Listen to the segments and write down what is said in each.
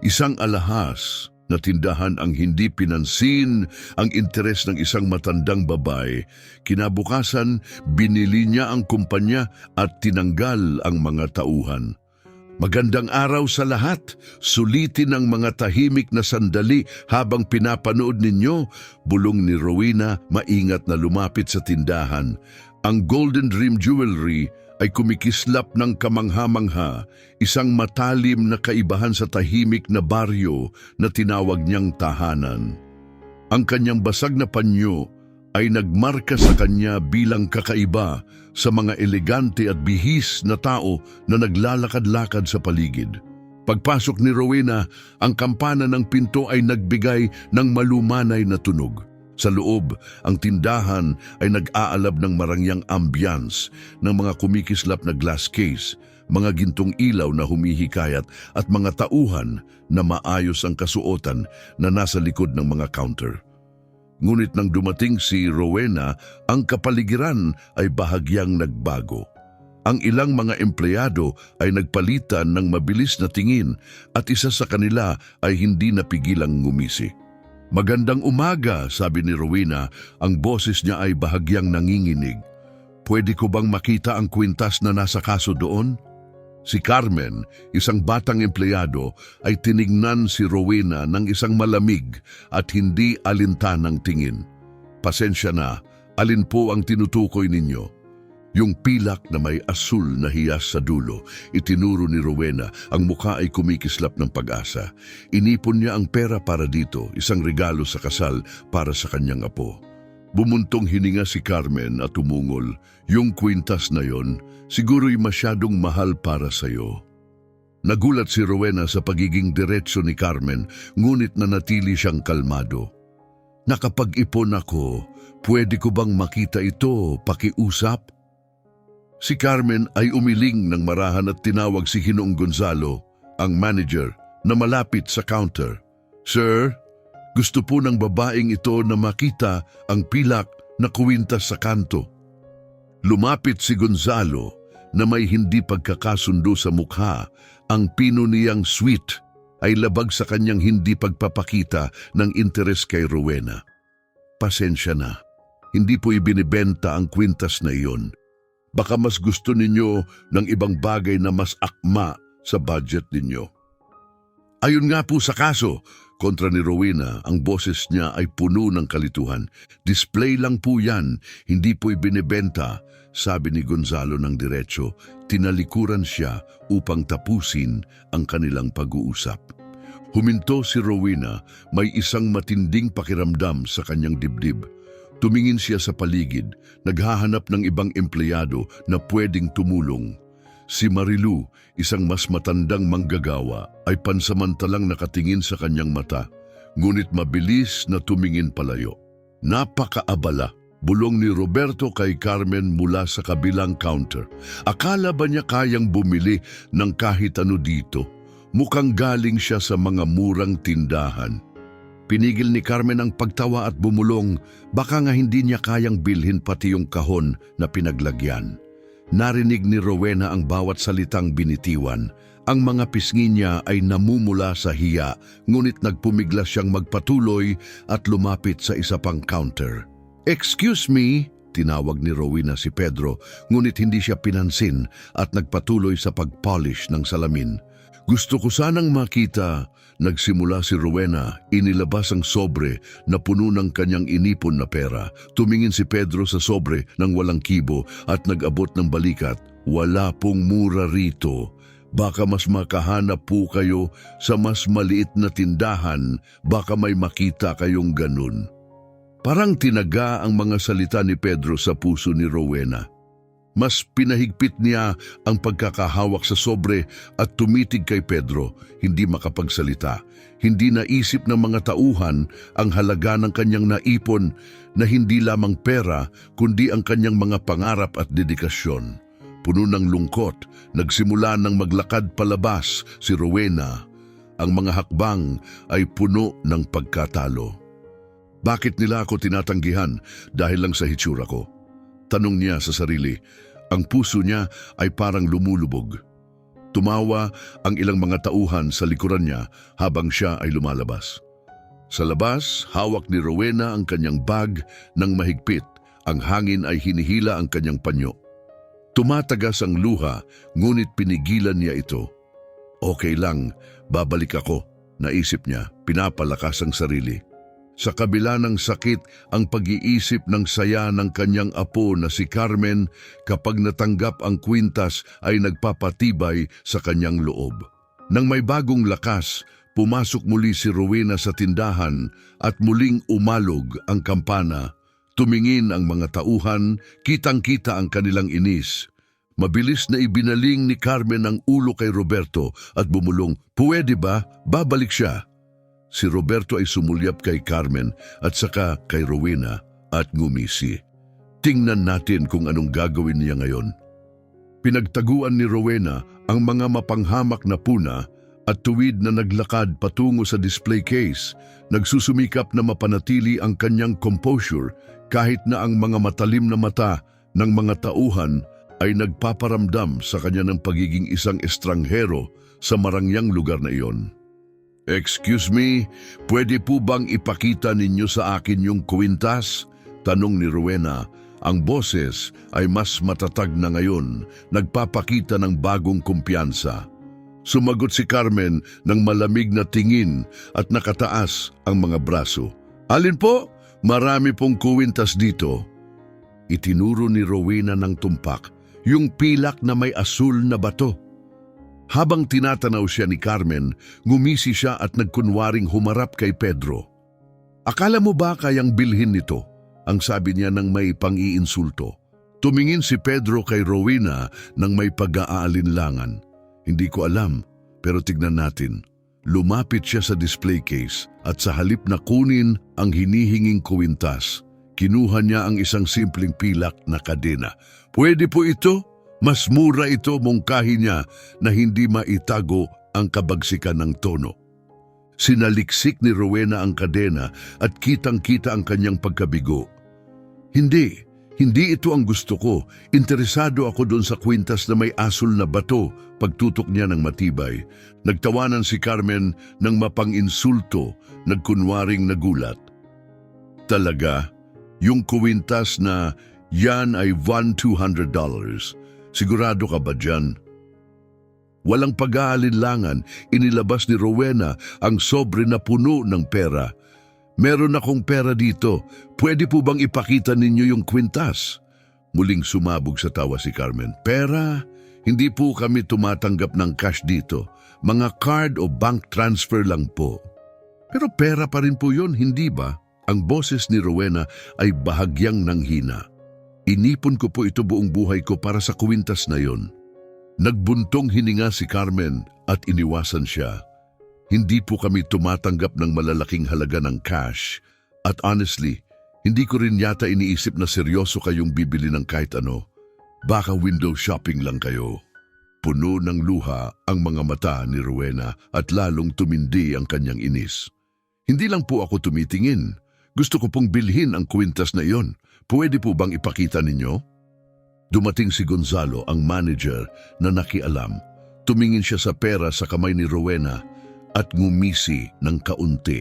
Isang alahas na tindahan ang hindi pinansin ang interes ng isang matandang babae. Kinabukasan, binili niya ang kumpanya at tinanggal ang mga tauhan. Magandang araw sa lahat. Sulitin ang mga tahimik na sandali habang pinapanood ninyo. Bulong ni Rowena, maingat na lumapit sa tindahan. Ang Golden Dream Jewelry ay kumikislap ng kamangha-mangha, isang matalim na kaibahan sa tahimik na baryo na tinawag niyang tahanan. Ang kanyang basag na panyo ay nagmarka sa kanya bilang kakaiba sa mga elegante at bihis na tao na naglalakad-lakad sa paligid. Pagpasok ni Rowena, ang kampana ng pinto ay nagbigay ng malumanay na tunog. Sa loob, ang tindahan ay nag-aalab ng marangyang ambiance ng mga kumikislap na glass case, mga gintong ilaw na humihikayat at mga tauhan na maayos ang kasuotan na nasa likod ng mga counter. Ngunit nang dumating si Rowena, ang kapaligiran ay bahagyang nagbago. Ang ilang mga empleyado ay nagpalitan ng mabilis na tingin at isa sa kanila ay hindi napigilang ngumisi. "Magandang umaga," sabi ni Rowena, ang boses niya ay bahagyang nanginginig. "Pwede ko bang makita ang kwintas na nasa kaso doon?" Si Carmen, isang batang empleyado, ay tinignan si Rowena ng isang malamig at hindi alintanang tingin. "Pasensya na, alin po ang tinutukoy ninyo?" "Yung pilak na may asul na hiyas sa dulo," itinuro ni Rowena. Ang mukha ay kumikislap ng pag-asa. Inipon niya ang pera para dito, isang regalo sa kasal para sa kanyang apo. Bumuntong hininga si Carmen at umungol. "Yung kwintas na yon, siguro'y masyadong mahal para sa'yo." Nagulat si Rowena sa pagiging diretso ni Carmen, ngunit nanatili siyang kalmado. "Nakapag-ipon ako, pwede ko bang makita ito, pakiusap?" Si Carmen ay umiling ng marahan at tinawag si Ginoong Gonzalo, ang manager, na malapit sa counter. "Sir, gusto po ng babaeng ito na makita ang pilak na kwintas sa kanto." Lumapit si Gonzalo na may hindi pagkakasundo sa mukha. Ang pino niyang sweet ay labag sa kanyang hindi pagpapakita ng interes kay Rowena. "Pasensya na, hindi po ibinibenta ang kwintas na iyon. Baka mas gusto ninyo ng ibang bagay na mas akma sa budget ninyo." "Ayon nga po sa kaso," kontra ni Rowena, ang boses niya ay puno ng kalituhan. "Display lang po yan, hindi po ibinebenta," sabi ni Gonzalo ng diretso. Tinalikuran siya upang tapusin ang kanilang pag-uusap. Huminto si Rowena, may isang matinding pakiramdam sa kanyang dibdib. Tumingin siya sa paligid, naghahanap ng ibang empleyado na pwedeng tumulong. Si Marilu, isang mas matandang manggagawa, ay pansamantalang nakatingin sa kanyang mata, ngunit mabilis na tumingin palayo. "Napakaabala," bulong ni Roberto kay Carmen mula sa kabilang counter. "Akala ba niya kayang bumili ng kahit ano dito? Mukhang galing siya sa mga murang tindahan." Pinigil ni Carmen ang pagtawa at bumulong, baka nga hindi niya kayang bilhin pati yung kahon na pinaglagyan. Narinig ni Rowena ang bawat salitang binitiwan. Ang mga pisngi niya ay namumula sa hiya, ngunit nagpumiglas siyang magpatuloy at lumapit sa isa pang counter. "Excuse me," tinawag ni Rowena si Pedro, ngunit hindi siya pinansin at nagpatuloy sa pag-polish ng salamin. "Gusto ko sanang makita," nagsimula si Rowena. Inilabas ang sobre na puno ng kanyang inipon na pera. Tumingin si Pedro sa sobre ng walang kibo at nag-abot ng balikat. "Wala pong mura rito. Baka mas makahanap po kayo sa mas maliit na tindahan. Baka may makita kayong ganun." Parang tinaga ang mga salita ni Pedro sa puso ni Rowena. Mas pinahigpit niya ang pagkakahawak sa sobre at tumitig kay Pedro, hindi makapagsalita. Hindi naisip ng mga tauhan ang halaga ng kanyang naipon na hindi lamang pera kundi ang kanyang mga pangarap at dedikasyon. Puno ng lungkot, nagsimula ng maglakad palabas si Rowena. Ang mga hakbang ay puno ng pagkatalo. "Bakit nila ako tinatanggihan dahil lang sa hitsura ko?" tanong niya sa sarili. Ang puso niya ay parang lumulubog. Tumawa ang ilang mga tauhan sa likuran niya habang siya ay lumalabas. Sa labas, hawak ni Rowena ang kanyang bag ng mahigpit. Ang hangin ay hinihila ang kanyang panyo. Tumatagas ang luha, ngunit pinigilan niya ito. Okay lang, babalik ako, naisip niya, pinapalakas ang sarili. Sa kabila ng sakit, ang pag-iisip ng saya ng kanyang apo na si Carmen kapag natanggap ang kwintas ay nagpapatibay sa kanyang loob. Nang may bagong lakas, pumasok muli si Rowena sa tindahan at muling umalog ang kampana. Tumingin ang mga tauhan, kitang-kita ang kanilang inis. Mabilis na ibinaling ni Carmen ang ulo kay Roberto at bumulong, "Pwede ba? Babalik siya." Si Roberto ay sumulyap kay Carmen at saka kay Rowena at ngumisi. Tingnan natin kung anong gagawin niya ngayon. Pinagtaguan ni Rowena ang mga mapanghamak na puna at tuwid na naglakad patungo sa display case, nagsusumikap na mapanatili ang kanyang composure kahit na ang mga matalim na mata ng mga tauhan ay nagpaparamdam sa kanya ng pagiging isang estranghero sa marangyang lugar na iyon. "Excuse me, pwede po bang ipakita ninyo sa akin yung kwintas?" Tanong ni Rowena. Ang boses ay mas matatag na ngayon, nagpapakita ng bagong kumpiyansa. Sumagot si Carmen ng malamig na tingin at nakataas ang mga braso. "Alin po? Marami pong kwintas dito." Itinuro ni Rowena ng tumpak yung pilak na may asul na bato. Habang tinatanaw siya ni Carmen, ngumisi siya at nagkunwaring humarap kay Pedro. "Akala mo ba kayang bilhin nito?" ang sabi niya ng may pang-iinsulto. Tumingin si Pedro kay Rowena ng may pag-aalinlangan. "Hindi ko alam, pero tignan natin." Lumapit siya sa display case at sa halip na kunin ang hinihinging kwintas, kinuha niya ang isang simpleng pilak na kadena. "Pwede po ito? Mas mura ito," mungkahi niya na hindi maitago ang kabagsikan ng tono. Sinaliksik ni Rowena ang kadena at kitang-kita ang kanyang pagkabigo. Hindi ito ang gusto ko. Interesado ako doon sa kwintas na may asul na bato." Pagtutok niya ng matibay. Nagtawanan si Carmen ng mapang-insulto, nagkunwaring nagulat. "Talaga? Yung kwintas na yan ay $1,200. Sigurado ka ba dyan?" Walang pag-aalinlangan, inilabas ni Rowena ang sobre na puno ng pera. "Meron akong pera dito. Pwede po bang ipakita ninyo yung kwintas?" Muling sumabog sa tawa si Carmen. "Pera? Hindi po kami tumatanggap ng cash dito. Mga card o bank transfer lang po." "Pero pera pa rin po yun, hindi ba?" Ang boses ni Rowena ay bahagyang nanghina. "Inipon ko po ito buong buhay ko para sa kwintas na yon." Nagbuntong hininga si Carmen at iniwasan siya. "Hindi po kami tumatanggap ng malalaking halaga ng cash. At honestly, hindi ko rin yata iniisip na seryoso kayong bibili ng kahit ano. Baka window shopping lang kayo." Puno ng luha ang mga mata ni Rowena at lalong tumindi ang kanyang inis. "Hindi lang po ako tumitingin. Gusto ko pong bilhin ang kwintas na iyon. Pwede po bang ipakita ninyo?" Dumating si Gonzalo, ang manager, na nakialam. Tumingin siya sa pera sa kamay ni Rowena at ngumisi ng kaunti.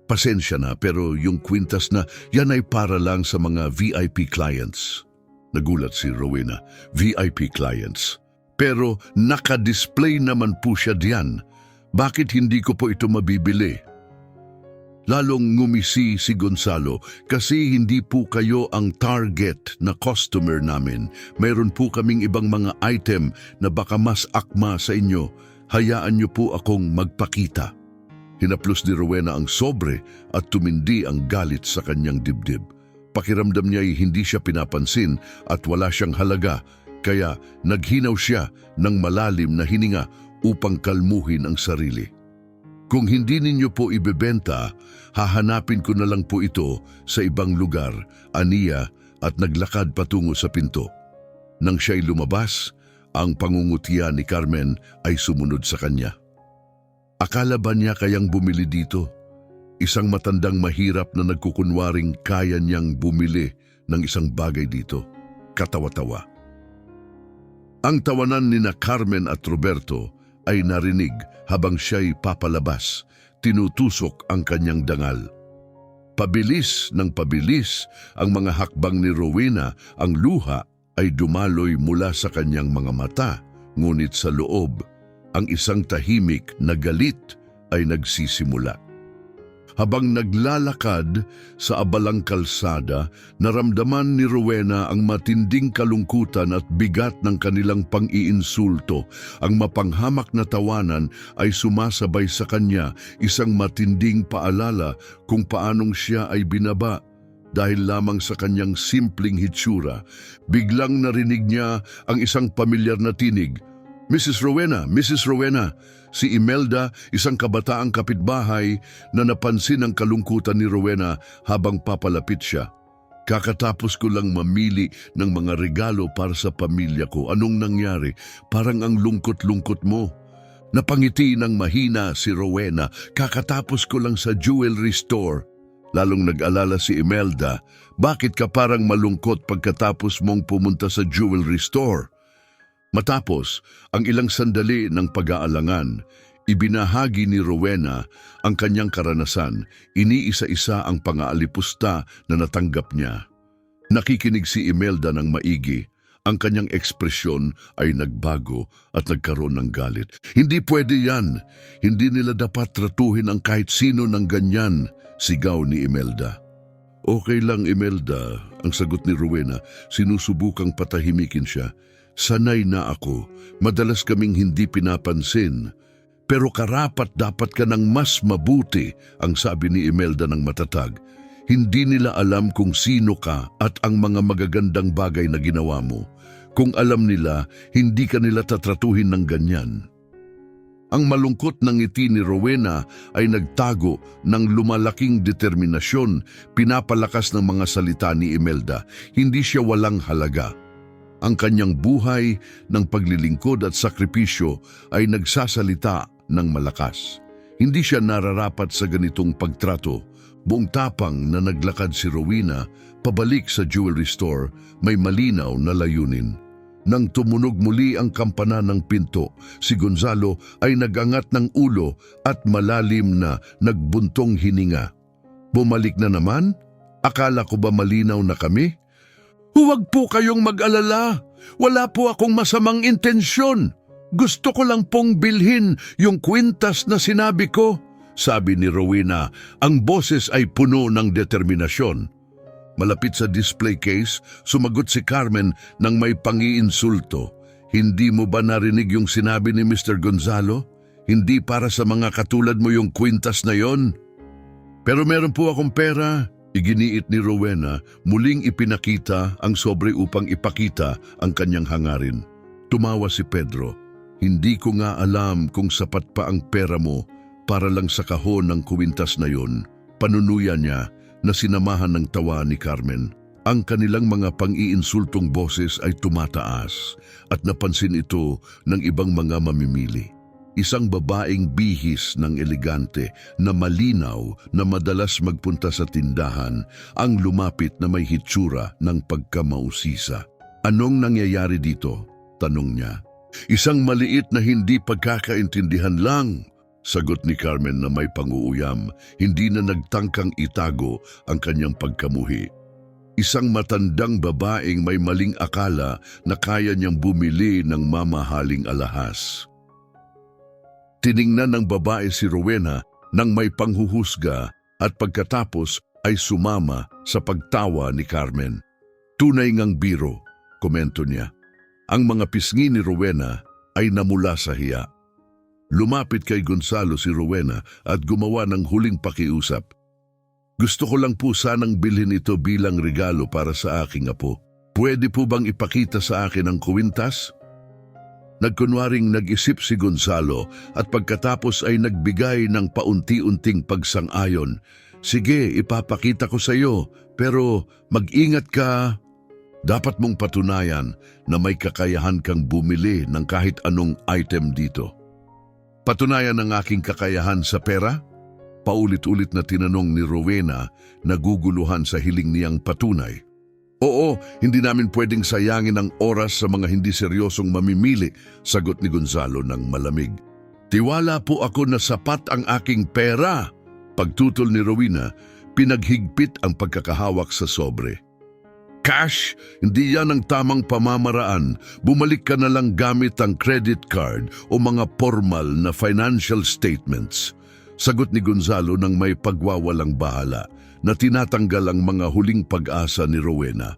"Pasensya na, pero yung kwintas na yan ay para lang sa mga VIP clients." Nagulat si Rowena. "VIP clients? Pero naka-display naman po siya diyan. Bakit hindi ko po ito mabibili?" Lalong ngumisi si Gonzalo. "Kasi hindi po kayo ang target na customer namin. Mayroon po kaming ibang mga item na baka mas akma sa inyo. Hayaan niyo po akong magpakita." Hinaplos ni Rowena ang sobre at tumindi ang galit sa kanyang dibdib. Pakiramdam niya ay hindi siya pinapansin at wala siyang halaga, kaya naghinaw siya ng malalim na hininga upang kalmuhin ang sarili. "Kung hindi ninyo po ibebenta, hahanapin ko na lang po ito sa ibang lugar," aniya at naglakad patungo sa pinto. Nang siya'y lumabas, ang pangungutya ni Carmen ay sumunod sa kanya. Akala ba niya kayang bumili dito? Isang matandang mahirap na nagkukunwaring kaya niyang bumili ng isang bagay dito. Katawa-tawa. Ang tawanan ni na Carmen at Roberto ay narinig habang siya'y papalabas. Tinutusok ang kanyang dangal. Pabilis ng pabilis ang mga hakbang ni Rowena, ang luha ay dumaloy mula sa kanyang mga mata, ngunit sa loob, ang isang tahimik na galit ay nagsisimula. Habang naglalakad sa abalang kalsada, naramdaman ni Rowena ang matinding kalungkutan at bigat ng kanilang pang-iinsulto. Ang mapanghamak na tawanan ay sumasabay sa kanya, isang matinding paalala kung paanong siya ay binaba. Dahil lamang sa kanyang simpleng hitsura, biglang narinig niya ang isang pamilyar na tinig. Mrs. Rowena, Mrs. Rowena, si Imelda, isang kabataang kapitbahay na napansin ang kalungkutan ni Rowena habang papalapit siya. Kakatapos ko lang mamili ng mga regalo para sa pamilya ko. Anong nangyari? Parang ang lungkot-lungkot mo. Napangiti ng mahina si Rowena. Kakatapos ko lang sa jewelry store. Lalong nag-alala si Imelda, bakit ka parang malungkot pagkatapos mong pumunta sa jewelry store? Matapos ang ilang sandali ng pag-aalangan, ibinahagi ni Rowena ang kanyang karanasan, iniisa-isa ang pangaalipusta na natanggap niya. Nakikinig si Imelda ng maigi, ang kanyang ekspresyon ay nagbago at nagkaroon ng galit. Hindi pwede yan, hindi nila dapat tratuhin ang kahit sino ng ganyan, sigaw ni Imelda. Okay lang Imelda, ang sagot ni Rowena, sinusubukang patahimikin siya. Sanay na ako, madalas kaming hindi pinapansin. Pero karapat dapat ka ng mas mabuti, ang sabi ni Imelda ng matatag. Hindi nila alam kung sino ka at ang mga magagandang bagay na ginawa mo. Kung alam nila, hindi ka nila tatratuhin ng ganyan. Ang malungkot ng ngiti ni Rowena ay nagtago ng lumalaking determinasyon, pinapalakas ng mga salita ni Imelda. Hindi siya walang halaga. Ang kanyang buhay ng paglilingkod at sakripisyo ay nagsasalita ng malakas. Hindi siya nararapat sa ganitong pagtrato. Buong tapang na naglakad si Rowena pabalik sa jewelry store, may malinaw na layunin. Nang tumunog muli ang kampana ng pinto, si Gonzalo ay nagangat ng ulo at malalim na nagbuntong hininga. Bumalik na naman? Akala ko ba malinaw na kami? Huwag po kayong mag-alala. Wala po akong masamang intensyon. Gusto ko lang pong bilhin yung kwintas na sinabi ko, sabi ni Rowena. Ang boses ay puno ng determinasyon. Malapit sa display case, sumagot si Carmen ng may pangiinsulto. Hindi mo ba narinig yung sinabi ni Mr. Gonzalo? Hindi para sa mga katulad mo yung kwintas na yon. Pero meron po akong pera. Iginiit ni Rowena, muling ipinakita ang sobre upang ipakita ang kanyang hangarin. Tumawa si Pedro. Hindi ko nga alam kung sapat pa ang pera mo para lang sa kahon ng kwintas na yon. Panunuya niya na sinamahan ng tawa ni Carmen. Ang kanilang mga pang-iinsultong boses ay tumataas at napansin ito ng ibang mga mamimili. Isang babaeng bihis ng elegante na malinaw na madalas magpunta sa tindahan ang lumapit na may hitsura ng pagkamausisa. Anong nangyayari dito? Tanong niya. Isang maliit na hindi pagkakaintindihan lang, sagot ni Carmen na may panguuyam, hindi na nagtangkang itago ang kanyang pagkamuhi. Isang matandang babaeng may maling akala na kaya niyang bumili ng mamahaling alahas. Tiningnan ng babae si Rowena nang may panghuhusga at pagkatapos ay sumama sa pagtawa ni Carmen. Tunay ngang biro, komento niya. Ang mga pisngi ni Rowena ay namula sa hiya. Lumapit kay Gonzalo si Rowena at gumawa ng huling pakiusap. Gusto ko lang po sanang bilhin ito bilang regalo para sa aking apo. Pwede po bang ipakita sa akin ang kwintas? Nagkunwaring nag-isip si Gonzalo at pagkatapos ay nagbigay ng paunti-unting pagsang-ayon. Sige, ipapakita ko sa iyo, pero mag-ingat ka. Dapat mong patunayan na may kakayahan kang bumili ng kahit anong item dito. Patunayan ang aking kakayahan sa pera? Paulit-ulit na tinanong ni Rowena, naguguluhan sa hiling niyang patunay. Oo, hindi namin pwedeng sayangin ang oras sa mga hindi seryosong mamimili, sagot ni Gonzalo ng malamig. Tiwala po ako na sapat ang aking pera. Pagtutol ni Rowena, pinaghigpit ang pagkakahawak sa sobre. Cash, hindi yan ang tamang pamamaraan. Bumalik ka na lang gamit ang credit card o mga formal na financial statements. Sagot ni Gonzalo ng may pagwawalang bahala na tinatanggal ang mga huling pag-asa ni Rowena.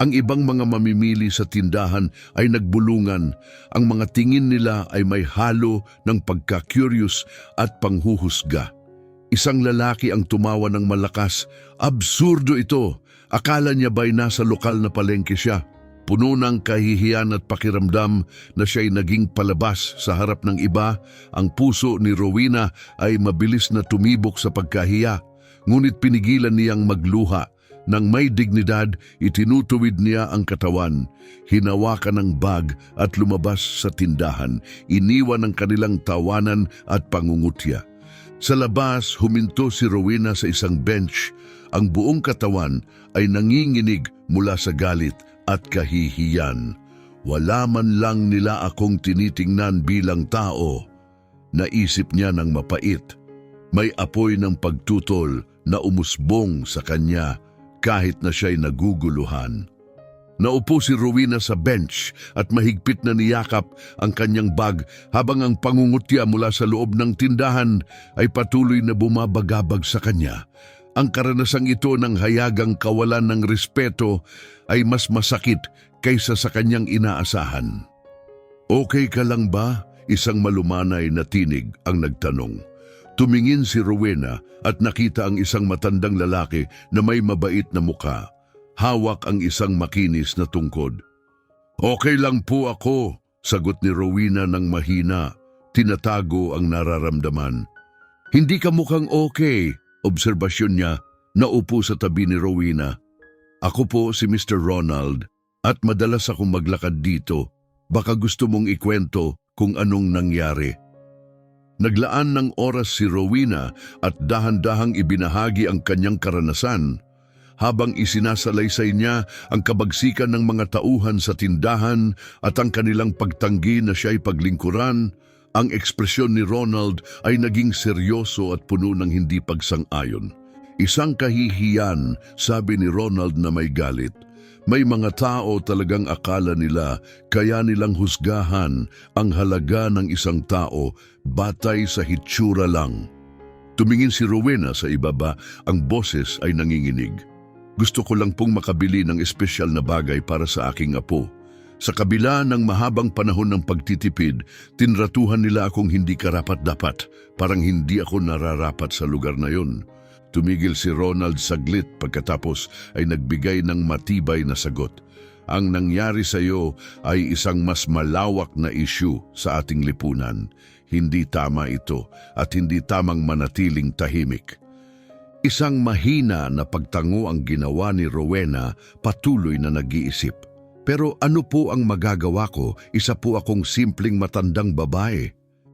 Ang ibang mga mamimili sa tindahan ay nagbulungan. Ang mga tingin nila ay may halo ng pagka-curious at panghuhusga. Isang lalaki ang tumawa ng malakas. Absurdo ito! Akala niya ba'y nasa lokal na palengke siya? Puno ng kahihiyan at pakiramdam na siya'y naging palabas sa harap ng iba, ang puso ni Rowena ay mabilis na tumibok sa pagkahiya. Ngunit pinigilan niyang magluha. Nang may dignidad, itinutuwid niya ang katawan. Hinawakan ang bag at lumabas sa tindahan. Iniwan ang kanilang tawanan at pangungutya. Sa labas, huminto si Rowena sa isang bench. Ang buong katawan ay nanginginig mula sa galit at kahihiyan. Wala man lang nila akong tinitingnan bilang tao. Naisip niya ng mapait. May apoy ng pagtutol na umusbong sa kanya kahit na siya'y naguguluhan. Naupo si Rowena sa bench at mahigpit na niyakap ang kanyang bag habang ang pangungutya mula sa loob ng tindahan ay patuloy na bumabagabag sa kanya. Ang karanasang ito ng hayagang kawalan ng respeto ay mas masakit kaysa sa kanyang inaasahan. Okay ka lang ba? Isang malumanay na tinig ang nagtanong. Tumingin si Rowena at nakita ang isang matandang lalaki na may mabait na mukha. Hawak ang isang makinis na tungkod. Okay lang po ako, sagot ni Rowena ng mahina. Tinatago ang nararamdaman. Hindi ka mukhang okay. Obserbasyon niya, naupo sa tabi ni Rowena. Ako po si Mr. Ronald at madalas akong maglakad dito. Baka gusto mong ikwento kung anong nangyari. Naglaan ng oras si Rowena at dahan-dahang ibinahagi ang kanyang karanasan. Habang isinasalaysay niya ang kabagsikan ng mga tauhan sa tindahan at ang kanilang pagtanggi na siya'y paglingkuran, ang ekspresyon ni Ronald ay naging seryoso at puno ng hindi pagsang-ayon. Isang kahihiyan, sabi ni Ronald na may galit. May mga tao talagang akala nila kaya nilang husgahan ang halaga ng isang tao batay sa hitsura lang. Tumingin si Rowena sa ibaba, ang boses ay nanginginig. Gusto ko lang pong makabili ng espesyal na bagay para sa aking apo. Sa kabila ng mahabang panahon ng pagtitipid, tinratuhan nila akong hindi karapat-dapat, parang hindi ako nararapat sa lugar na yun. Tumigil si Ronald saglit pagkatapos ay nagbigay ng matibay na sagot. Ang nangyari sa iyo ay isang mas malawak na issue sa ating lipunan. Hindi tama ito at hindi tamang manatiling tahimik. Isang mahina na pagtango ang ginawa ni Rowena, patuloy na nag-iisip. Pero ano po ang magagawa ko? Isa po akong simpleng matandang babae.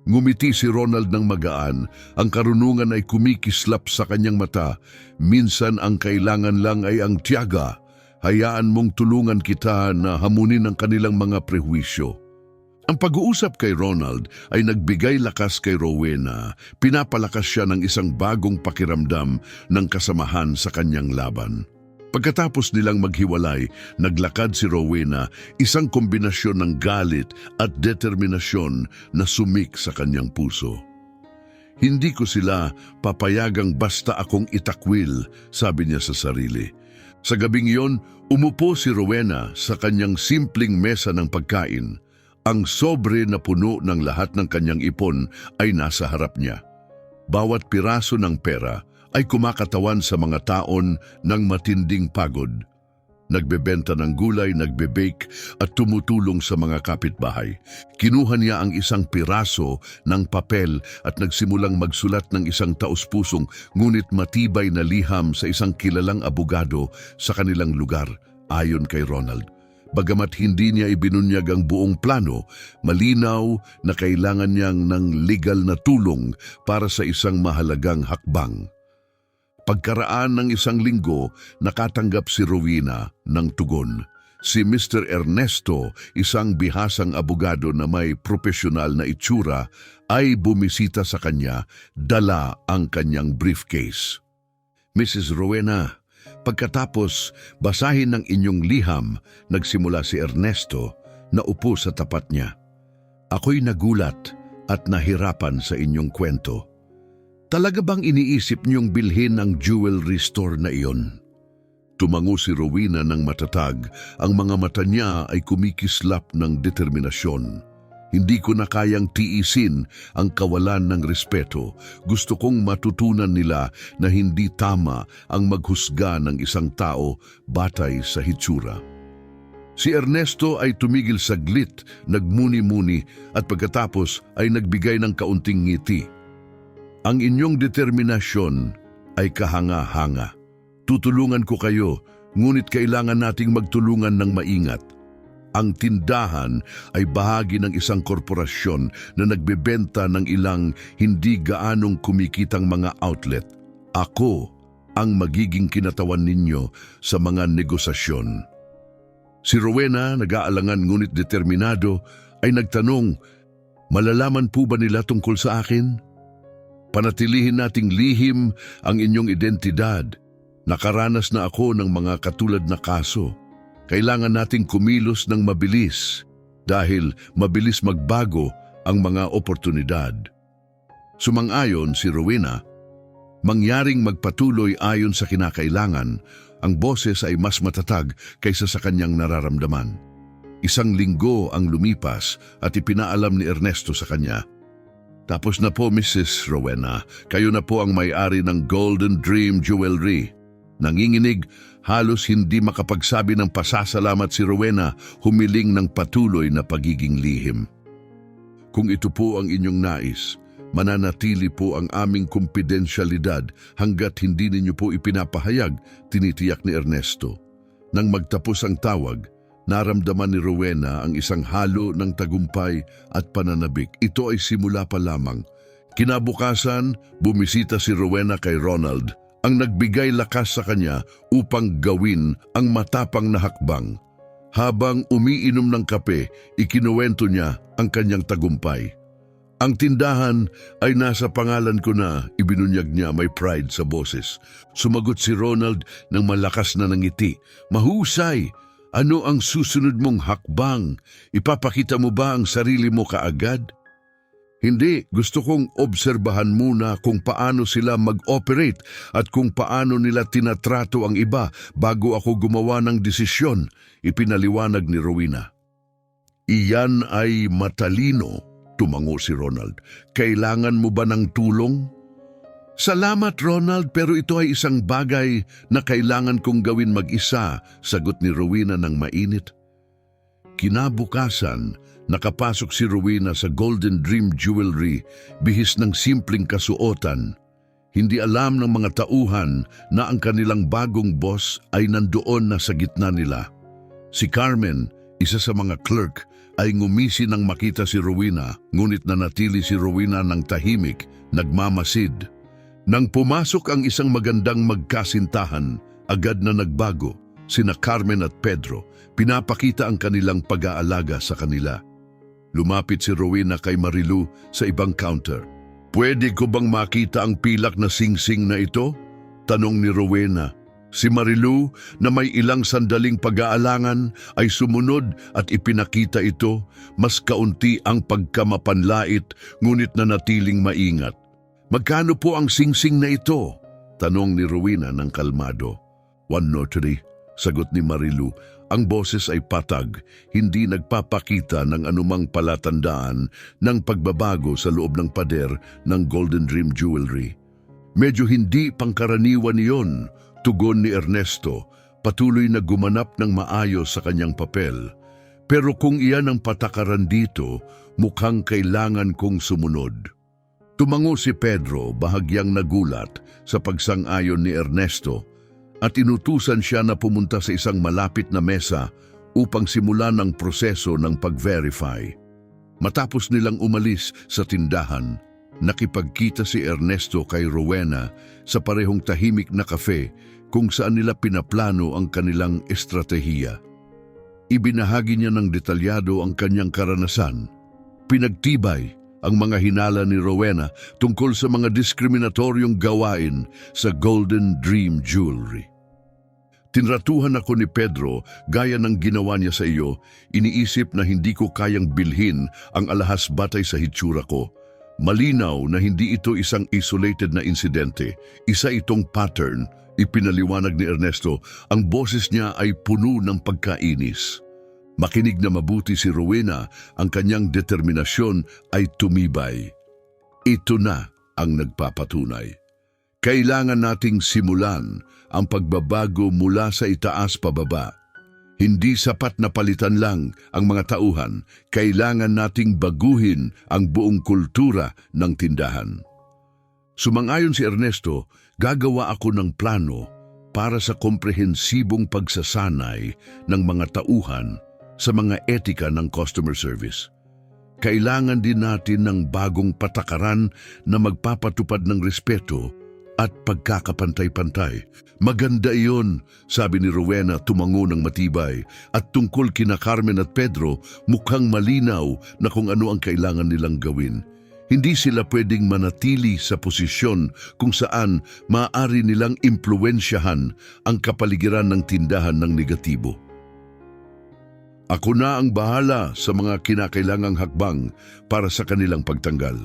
Ngumiti si Ronald ng magaan. Ang karunungan ay kumikislap sa kanyang mata. Minsan ang kailangan lang ay ang tiyaga. Hayaan mong tulungan kita na hamunin ang kanilang mga prehwisyo. Ang pag-uusap kay Ronald ay nagbigay lakas kay Rowena. Pinapalakas siya ng isang bagong pakiramdam ng kasamahan sa kanyang laban. Pagkatapos nilang maghiwalay, naglakad si Rowena, isang kombinasyon ng galit at determinasyon na sumik sa kanyang puso. Hindi ko sila papayagang basta akong itakwil, sabi niya sa sarili. Sa gabing iyon, umupo si Rowena sa kanyang simpleng mesa ng pagkain. Ang sobre na puno ng lahat ng kanyang ipon ay nasa harap niya. Bawat piraso ng pera ay kumakatawan sa mga taon ng matinding pagod. Nagbebenta ng gulay, nagbe-bake at tumutulong sa mga kapitbahay. Kinuha niya ang isang piraso ng papel at nagsimulang magsulat ng isang taus-pusong ngunit matibay na liham sa isang kilalang abogado sa kanilang lugar, ayon kay Ronald. Bagamat hindi niya ibinunyag ang buong plano, malinaw na kailangan niyang ng legal na tulong para sa isang mahalagang hakbang. Pagkaraan ng 1 linggo, nakatanggap si Rowena ng tugon. Si Mr. Ernesto, isang bihasang abogado na may profesional na itsura, ay bumisita sa kanya, dala ang kanyang briefcase. Mrs. Rowena, pagkatapos basahin ng inyong liham, nagsimula si Ernesto na upo sa tapat niya. Ako'y nagulat at nahirapan sa inyong kwento. Talaga bang iniisip niyong bilhin ang jewelry store na iyon? Tumango si Rowena ng matatag. Ang mga mata niya ay kumikislap ng determinasyon. Hindi ko na kayang tiisin ang kawalan ng respeto. Gusto kong matutunan nila na hindi tama ang maghusga ng isang tao batay sa hitsura. Si Ernesto ay tumigil saglit, nagmuni-muni at pagkatapos ay nagbigay ng kaunting ngiti. Ang inyong determinasyon ay kahanga-hanga. Tutulungan ko kayo, ngunit kailangan nating magtulungan ng maingat. Ang tindahan ay bahagi ng isang korporasyon na nagbebenta ng ilang hindi gaanong kumikitang mga outlet. Ako ang magiging kinatawan ninyo sa mga negosasyon. Si Rowena, nag-aalangan ngunit determinado, ay nagtanong, malalaman po ba nila tungkol sa akin? Panatilihin nating lihim ang inyong identidad. Nakaranas na ako ng mga katulad na kaso. Kailangan nating kumilos ng mabilis dahil mabilis magbago ang mga oportunidad. Sumang-ayon si Rowena, mangyaring magpatuloy ayon sa kinakailangan, ang boses ay mas matatag kaysa sa kanyang nararamdaman. 1 linggo ang lumipas at ipinaalam ni Ernesto sa kanya. Tapos na po, Mrs. Rowena. Kayo na po ang may-ari ng Golden Dream Jewelry. Nanginginig, halos hindi makapagsabi ng pasasalamat si Rowena, humiling ng patuloy na pagiging lihim. Kung ito po ang inyong nais, mananatili po ang aming kumpidensyalidad hanggat hindi ninyo po ipinapahayag, tinitiyak ni Ernesto. Nang magtapos ang tawag, naramdaman ni Rowena ang isang halo ng tagumpay at pananabik. Ito ay simula pa lamang. Kinabukasan, bumisita si Rowena kay Ronald, ang nagbigay lakas sa kanya upang gawin ang matapang na hakbang. Habang umiinom ng kape, ikinuwento niya ang kanyang tagumpay. Ang tindahan ay nasa pangalan ko na, ibinunyag niya, may pride sa boses. Sumagot si Ronald ng malakas na nangiti. Mahusay! Ano ang susunod mong hakbang? Ipapakita mo ba ang sarili mo kaagad? Hindi, gusto kong obserbahan muna kung paano sila mag-operate at kung paano nila tinatrato ang iba bago ako gumawa ng desisyon, ipinaliwanag ni Rowena. Iyan ay matalino, tumango si Ronald. Kailangan mo ba ng tulong? Salamat, Ronald, pero ito ay isang bagay na kailangan kong gawin mag-isa, sagot ni Rowena ng mainit. Kinabukasan, nakapasok si Rowena sa Golden Dream Jewelry, bihis ng simpleng kasuotan. Hindi alam ng mga tauhan na ang kanilang bagong boss ay nandoon na sa gitna nila. Si Carmen, isa sa mga clerk, ay ngumisi nang makita si Rowena, ngunit nanatili si Rowena ng tahimik, nagmamasid. Nang pumasok ang isang magandang magkasintahan, agad na nagbago, sina Carmen at Pedro, pinapakita ang kanilang pag-aalaga sa kanila. Lumapit si Rowena kay Marilu sa ibang counter. Pwede ko bang makita ang pilak na singsing na ito? Tanong ni Rowena. Si Marilu, na may ilang sandaling pag-aalangan, ay sumunod at ipinakita ito, mas kaunti ang pagkamapanlait, ngunit nanatiling maingat. Magkano po ang singsing na ito? Tanong ni Rowena ng kalmado. 1 notary, sagot ni Marilu. Ang boses ay patag, hindi nagpapakita ng anumang palatandaan ng pagbabago sa loob ng pader ng Golden Dream Jewelry. Medyo hindi pangkaraniwan iyon, tugon ni Ernesto, patuloy na gumanap ng maayos sa kanyang papel. Pero kung iyan ang patakaran dito, mukhang kailangan kong sumunod. Tumango si Pedro, bahagyang nagulat sa pagsang-ayon ni Ernesto, at inutusan siya na pumunta sa isang malapit na mesa upang simulan ang proseso ng pag-verify. Matapos nilang umalis sa tindahan, nakipagkita si Ernesto kay Rowena sa parehong tahimik na kafe kung saan nila pinaplano ang kanilang estratehiya. Ibinahagi niya ng detalyado ang kanyang karanasan. Pinagtibay ang mga hinala ni Rowena tungkol sa mga diskriminatoryong gawain sa Golden Dream Jewelry. Tinratuhan ako ni Pedro gaya ng ginawa niya sa iyo, iniisip na hindi ko kayang bilhin ang alahas batay sa hitsura ko. Malinaw na hindi ito isang isolated na insidente, isa itong pattern. Ipinaliwanag ni Ernesto, ang boses niya ay puno ng pagkainis. Makinig na mabuti si Rowena, ang kanyang determinasyon ay tumibay. Ito na ang nagpapatunay. Kailangan nating simulan ang pagbabago mula sa itaas pababa. Hindi sapat na palitan lang ang mga tauhan, kailangan nating baguhin ang buong kultura ng tindahan. Sumang-ayon si Ernesto, gagawa ako ng plano para sa komprehensibong pagsasanay ng mga tauhan sa mga etika ng customer service. Kailangan din natin ng bagong patakaran na magpapatupad ng respeto at pagkakapantay-pantay. Maganda iyon, sabi ni Rowena tumango ng matibay, at tungkol kina Carmen at Pedro, mukhang malinaw na kung ano ang kailangan nilang gawin. Hindi sila pwedeng manatili sa posisyon kung saan maaari nilang impluwensyahan ang kapaligiran ng tindahan ng negatibo. Ako na ang bahala sa mga kinakailangang hakbang para sa kanilang pagtanggal.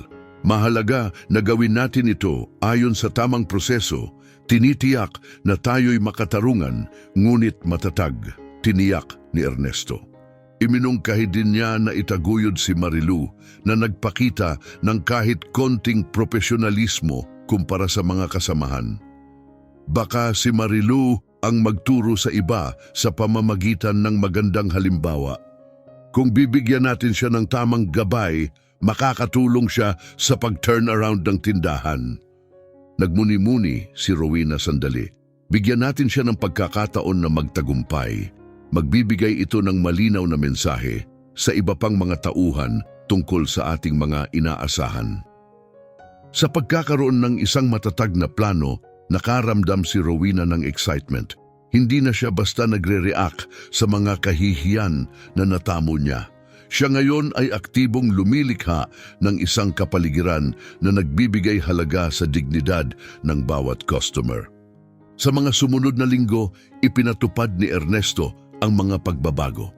Mahalaga na gawin natin ito ayon sa tamang proseso, tinitiyak na tayo'y makatarungan ngunit matatag, tiniyak ni Ernesto. Iminungkahi din niya na itaguyod si Marilu na nagpakita ng kahit konting profesionalismo kumpara sa mga kasamahan. Baka si Marilu ang magturo sa iba sa pamamagitan ng magandang halimbawa. Kung bibigyan natin siya ng tamang gabay, makakatulong siya sa pag-turn around ng tindahan. Nagmuni-muni si Rowena sandali. Bigyan natin siya ng pagkakataon na magtagumpay. Magbibigay ito ng malinaw na mensahe sa iba pang mga tauhan tungkol sa ating mga inaasahan. Sa pagkakaroon ng isang matatag na plano, nakaramdam si Rowena ng excitement. Hindi na siya basta nagre-react sa mga kahihiyan na natamo niya. Siya ngayon ay aktibong lumilikha ng isang kapaligiran na nagbibigay halaga sa dignidad ng bawat customer. Sa mga sumunod na linggo, ipinatupad ni Ernesto ang mga pagbabago.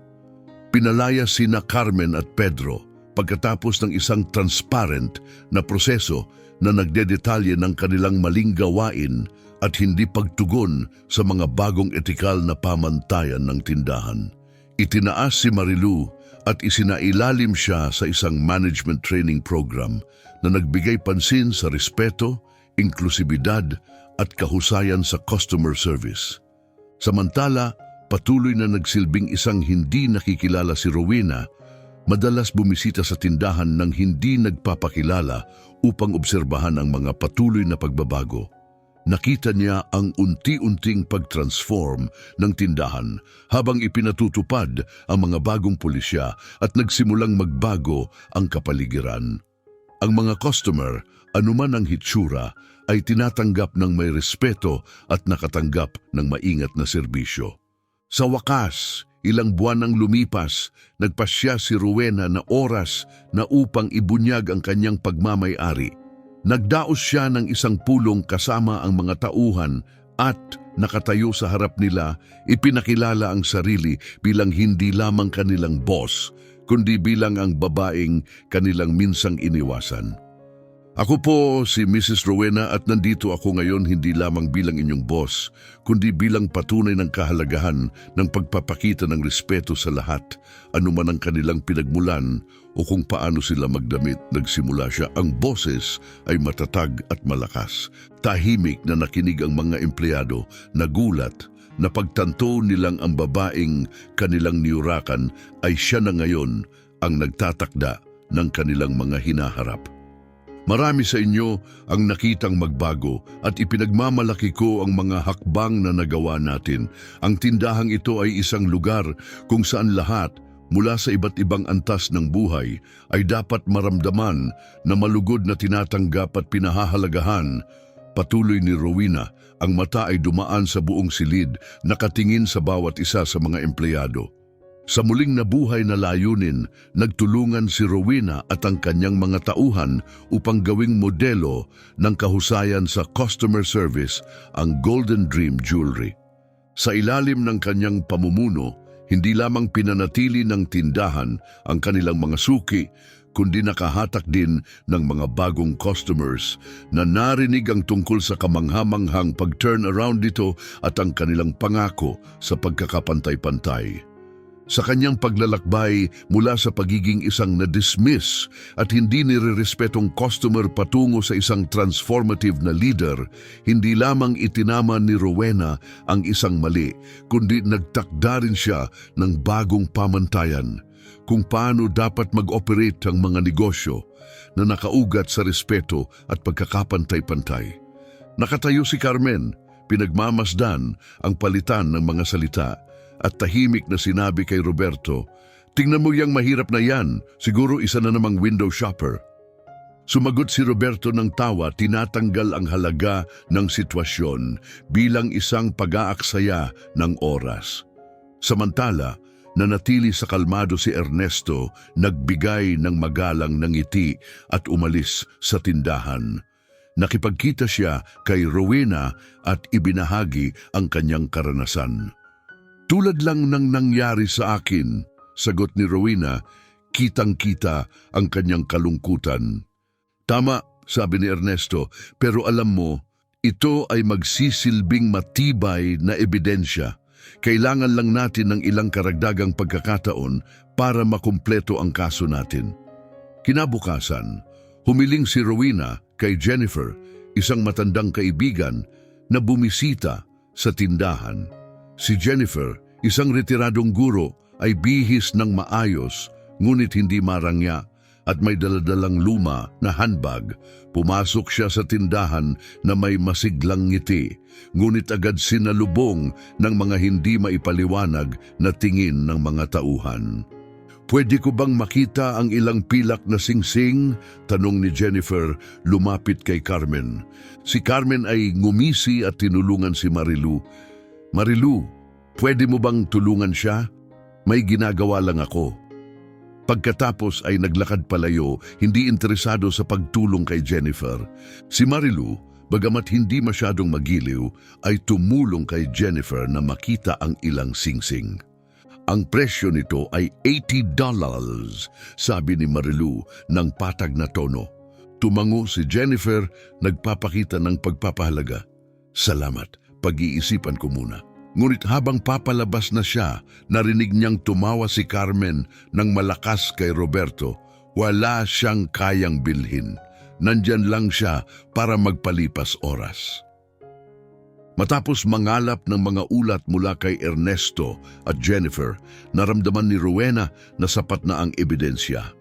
Pinalaya sina Carmen at Pedro pagkatapos ng isang transparent na proseso na nagdedetalye ng kanilang maling gawain at hindi pagtugon sa mga bagong etikal na pamantayan ng tindahan. Itinaas si Marilu at isinailalim siya sa isang management training program na nagbigay pansin sa respeto, inklusibidad at kahusayan sa customer service. Samantala, patuloy na nagsilbing isang hindi nakikilala si Rowena, madalas bumisita sa tindahan ng hindi nagpapakilala upang obserbahan ang mga patuloy na pagbabago. Nakita niya ang unti-unting pag-transform ng tindahan habang ipinatutupad ang mga bagong pulisya at nagsimulang magbago ang kapaligiran. Ang mga customer, anuman ang hitsura, ay tinatanggap ng may respeto at nakatanggap ng maingat na serbisyo. Sa wakas, ilang buwan nang lumipas, nagpasya si Rowena na oras na upang ibunyag ang kanyang pagmamay-ari. Nagdaos siya ng isang pulong kasama ang mga tauhan at nakatayo sa harap nila, ipinakilala ang sarili bilang hindi lamang kanilang boss, kundi bilang ang babaeng kanilang minsang iniwasan. Ako po si Mrs. Rowena at nandito ako ngayon hindi lamang bilang inyong boss, kundi bilang patunay ng kahalagahan ng pagpapakita ng respeto sa lahat, anuman ang kanilang pinagmulan o kung paano sila magdamit. Nagsimula siya. Ang boses ay matatag at malakas. Tahimik na nakinig ang mga empleyado, nagulat na pagtanto nilang ang babaeng kanilang niyurakan ay siya na ngayon ang nagtatakda ng kanilang mga hinaharap. Marami sa inyo ang nakitang magbago at ipinagmamalaki ko ang mga hakbang na nagawa natin. Ang tindahang ito ay isang lugar kung saan lahat, mula sa iba't ibang antas ng buhay ay dapat maramdaman na malugod na tinatanggap at pinahahalagahan. Patuloy ni Rowena, ang mata ay dumaan sa buong silid, nakatingin sa bawat isa sa mga empleyado. Sa muling nabuhay na layunin, nagtulungan si Rowena at ang kanyang mga tauhan upang gawing modelo ng kahusayan sa customer service ang Golden Dream Jewelry. Sa ilalim ng kanyang pamumuno, hindi lamang pinanatili ng tindahan ang kanilang mga suki, kundi nakahatak din ng mga bagong customers na narinig ang tungkol sa kamanghamanghang pag-turn around dito at ang kanilang pangako sa pagkakapantay-pantay. Sa kanyang paglalakbay mula sa pagiging isang na-dismiss at hindi nirerespetong customer patungo sa isang transformative na leader, hindi lamang itinama ni Rowena ang isang mali, kundi nagtakda rin siya ng bagong pamantayan kung paano dapat mag-operate ang mga negosyo na nakaugat sa respeto at pagkakapantay-pantay. Nakatayo si Carmen, pinagmamasdan ang palitan ng mga salita, at tahimik na sinabi kay Roberto, "Tingnan mo yang mahirap na yan, siguro isa na namang window shopper." Sumagot si Roberto ng tawa, tinatanggal ang halaga ng sitwasyon bilang isang pag-aaksaya ng oras. Samantala, nanatili sa kalmado si Ernesto, nagbigay ng magalang ng ngiti at umalis sa tindahan. Nakipagkita siya kay Rowena at ibinahagi ang kanyang karanasan. "Tulad lang ng nangyari sa akin," sagot ni Rowena, kitang-kita ang kanyang kalungkutan. "Tama," sabi ni Ernesto, "pero alam mo, ito ay magsisilbing matibay na ebidensya. Kailangan lang natin ng ilang karagdagang pagkakataon para makumpleto ang kaso natin." Kinabukasan, humiling si Rowena kay Jennifer, isang matandang kaibigan, na bumisita sa tindahan. Si Jennifer, isang retiradong guro, ay bihis ng maayos, ngunit hindi marangya at may daladalang luma na handbag. Pumasok siya sa tindahan na may masiglang ngiti, ngunit agad sinalubong ng mga hindi maipaliwanag na tingin ng mga tauhan. "Pwede ko bang makita ang ilang pilak na singsing?" tanong ni Jennifer, lumapit kay Carmen. Si Carmen ay ngumisi at tinulungan si Marilu. "Marilu, pwede mo bang tulungan siya? May ginagawa lang ako." Pagkatapos ay naglakad palayo, hindi interesado sa pagtulong kay Jennifer. Si Marilu, bagamat hindi masyadong magiliw, ay tumulong kay Jennifer na makita ang ilang singsing. "Ang presyo nito ay $80, sabi ni Marilu ng patag na tono. Tumango si Jennifer, nagpapakita ng pagpapahalaga. "Salamat, pag-iisipan ko muna." Ngunit habang papalabas na siya, narinig niyang tumawa si Carmen ng malakas kay Roberto. Wala siyang kayang bilhin. Nandyan lang siya para magpalipas oras. Matapos mangalap ng mga ulat mula kay Ernesto at Jennifer, naramdaman ni Rowena na sapat na ang ebidensya.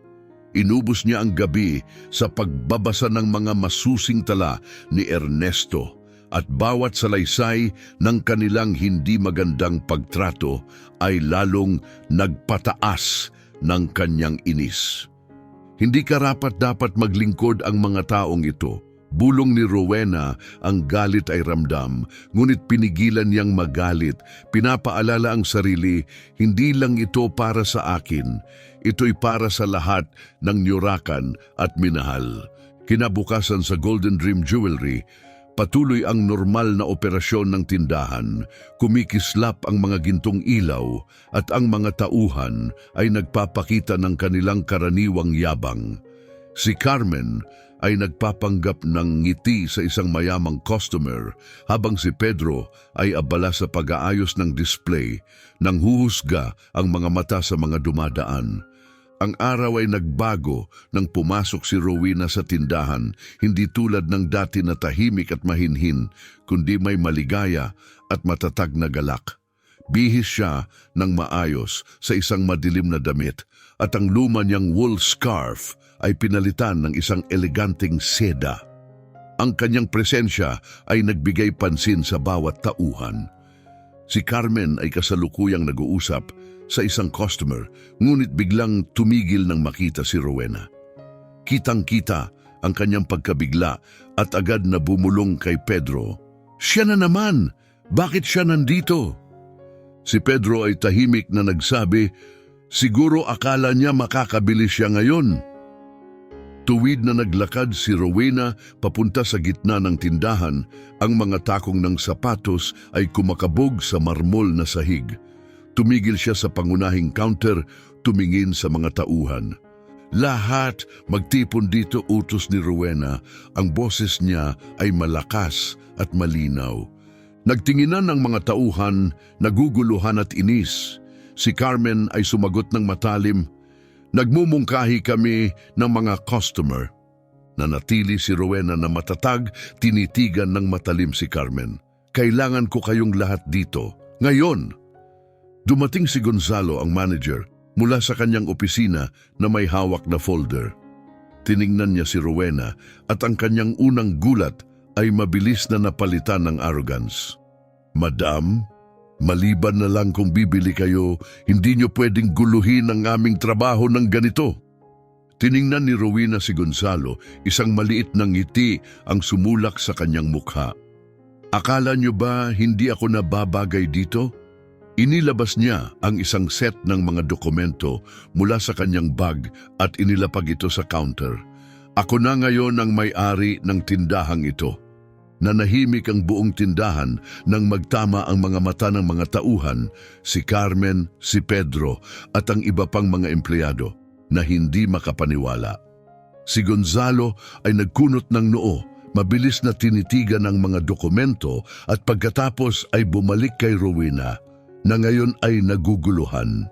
Inubos niya ang gabi sa pagbabasa ng mga masusing tala ni Ernesto, at bawat salaysay ng kanilang hindi magandang pagtrato ay lalong nagpataas ng kanyang inis. Hindi karapat-dapat maglingkod ang mga taong ito. Bulong ni Rowena, ang galit ay ramdam, ngunit pinigilan niyang magalit. Pinapaalala ang sarili, hindi lang ito para sa akin, ito'y para sa lahat ng niyurakan at minahal. Kinabukasan sa Golden Dream Jewelry, patuloy ang normal na operasyon ng tindahan. Kumikislap ang mga gintong ilaw at ang mga tauhan ay nagpapakita ng kanilang karaniwang yabang. Si Carmen ay nagpapanggap ng ngiti sa isang mayamang customer, habang si Pedro ay abala sa pag-aayos ng display, nang huhusga ang mga mata sa mga dumadaan. Ang araw ay nagbago nang pumasok si Rowena sa tindahan, hindi tulad ng dati na tahimik at mahinhin, kundi may maligaya at matatag na galak. Bihis siya ng maayos sa isang madilim na damit, at ang luma niyang wool scarf ay pinalitan ng isang eleganteng seda. Ang kanyang presensya ay nagbigay pansin sa bawat tauhan. Si Carmen ay kasalukuyang nag-uusap sa isang customer, ngunit biglang tumigil nang makita si Rowena. Kitang-kita ang kanyang pagkabigla at agad na bumulong kay Pedro. Siya na naman! Bakit siya nandito? Si Pedro ay tahimik na nagsabi, siguro akala niya makakabili siya ngayon. Tuwid na naglakad si Rowena papunta sa gitna ng tindahan, ang mga takong ng sapatos ay kumakabog sa marmol na sahig. Tumigil siya sa pangunahing counter, tumingin sa mga tauhan. Lahat magtipon dito, utos ni Rowena. Ang boses niya ay malakas at malinaw. Nagtinginan ng mga tauhan, naguguluhan at inis. Si Carmen ay sumagot ng matalim, nagmumungkahi kami ng mga customer. Nanatili si Rowena na matatag, tinitigan ng matalim si Carmen. Kailangan ko kayong lahat dito. Ngayon! Dumating si Gonzalo, ang manager, mula sa kanyang opisina na may hawak na folder. Tiningnan niya si Rowena at ang kanyang unang gulat ay mabilis na napalitan ng arrogance. Madam, maliban na lang kung bibili kayo, hindi niyo pwedeng guluhin ang aming trabaho ng ganito. Tiningnan ni Rowena si Gonzalo, isang maliit na ngiti ang sumulak sa kanyang mukha. Akala niyo ba hindi ako nababagay dito? Inilabas niya ang isang set ng mga dokumento mula sa kanyang bag at inilapag ito sa counter. Ako na ngayon ang may-ari ng tindahang ito. Nanahimik ang buong tindahan nang magtama ang mga mata ng mga tauhan, si Carmen, si Pedro at ang iba pang mga empleyado na hindi makapaniwala. Si Gonzalo ay nagkunot ng noo, mabilis na tinitigan ang mga dokumento at pagkatapos ay bumalik kay Rowena na ngayon ay naguguluhan.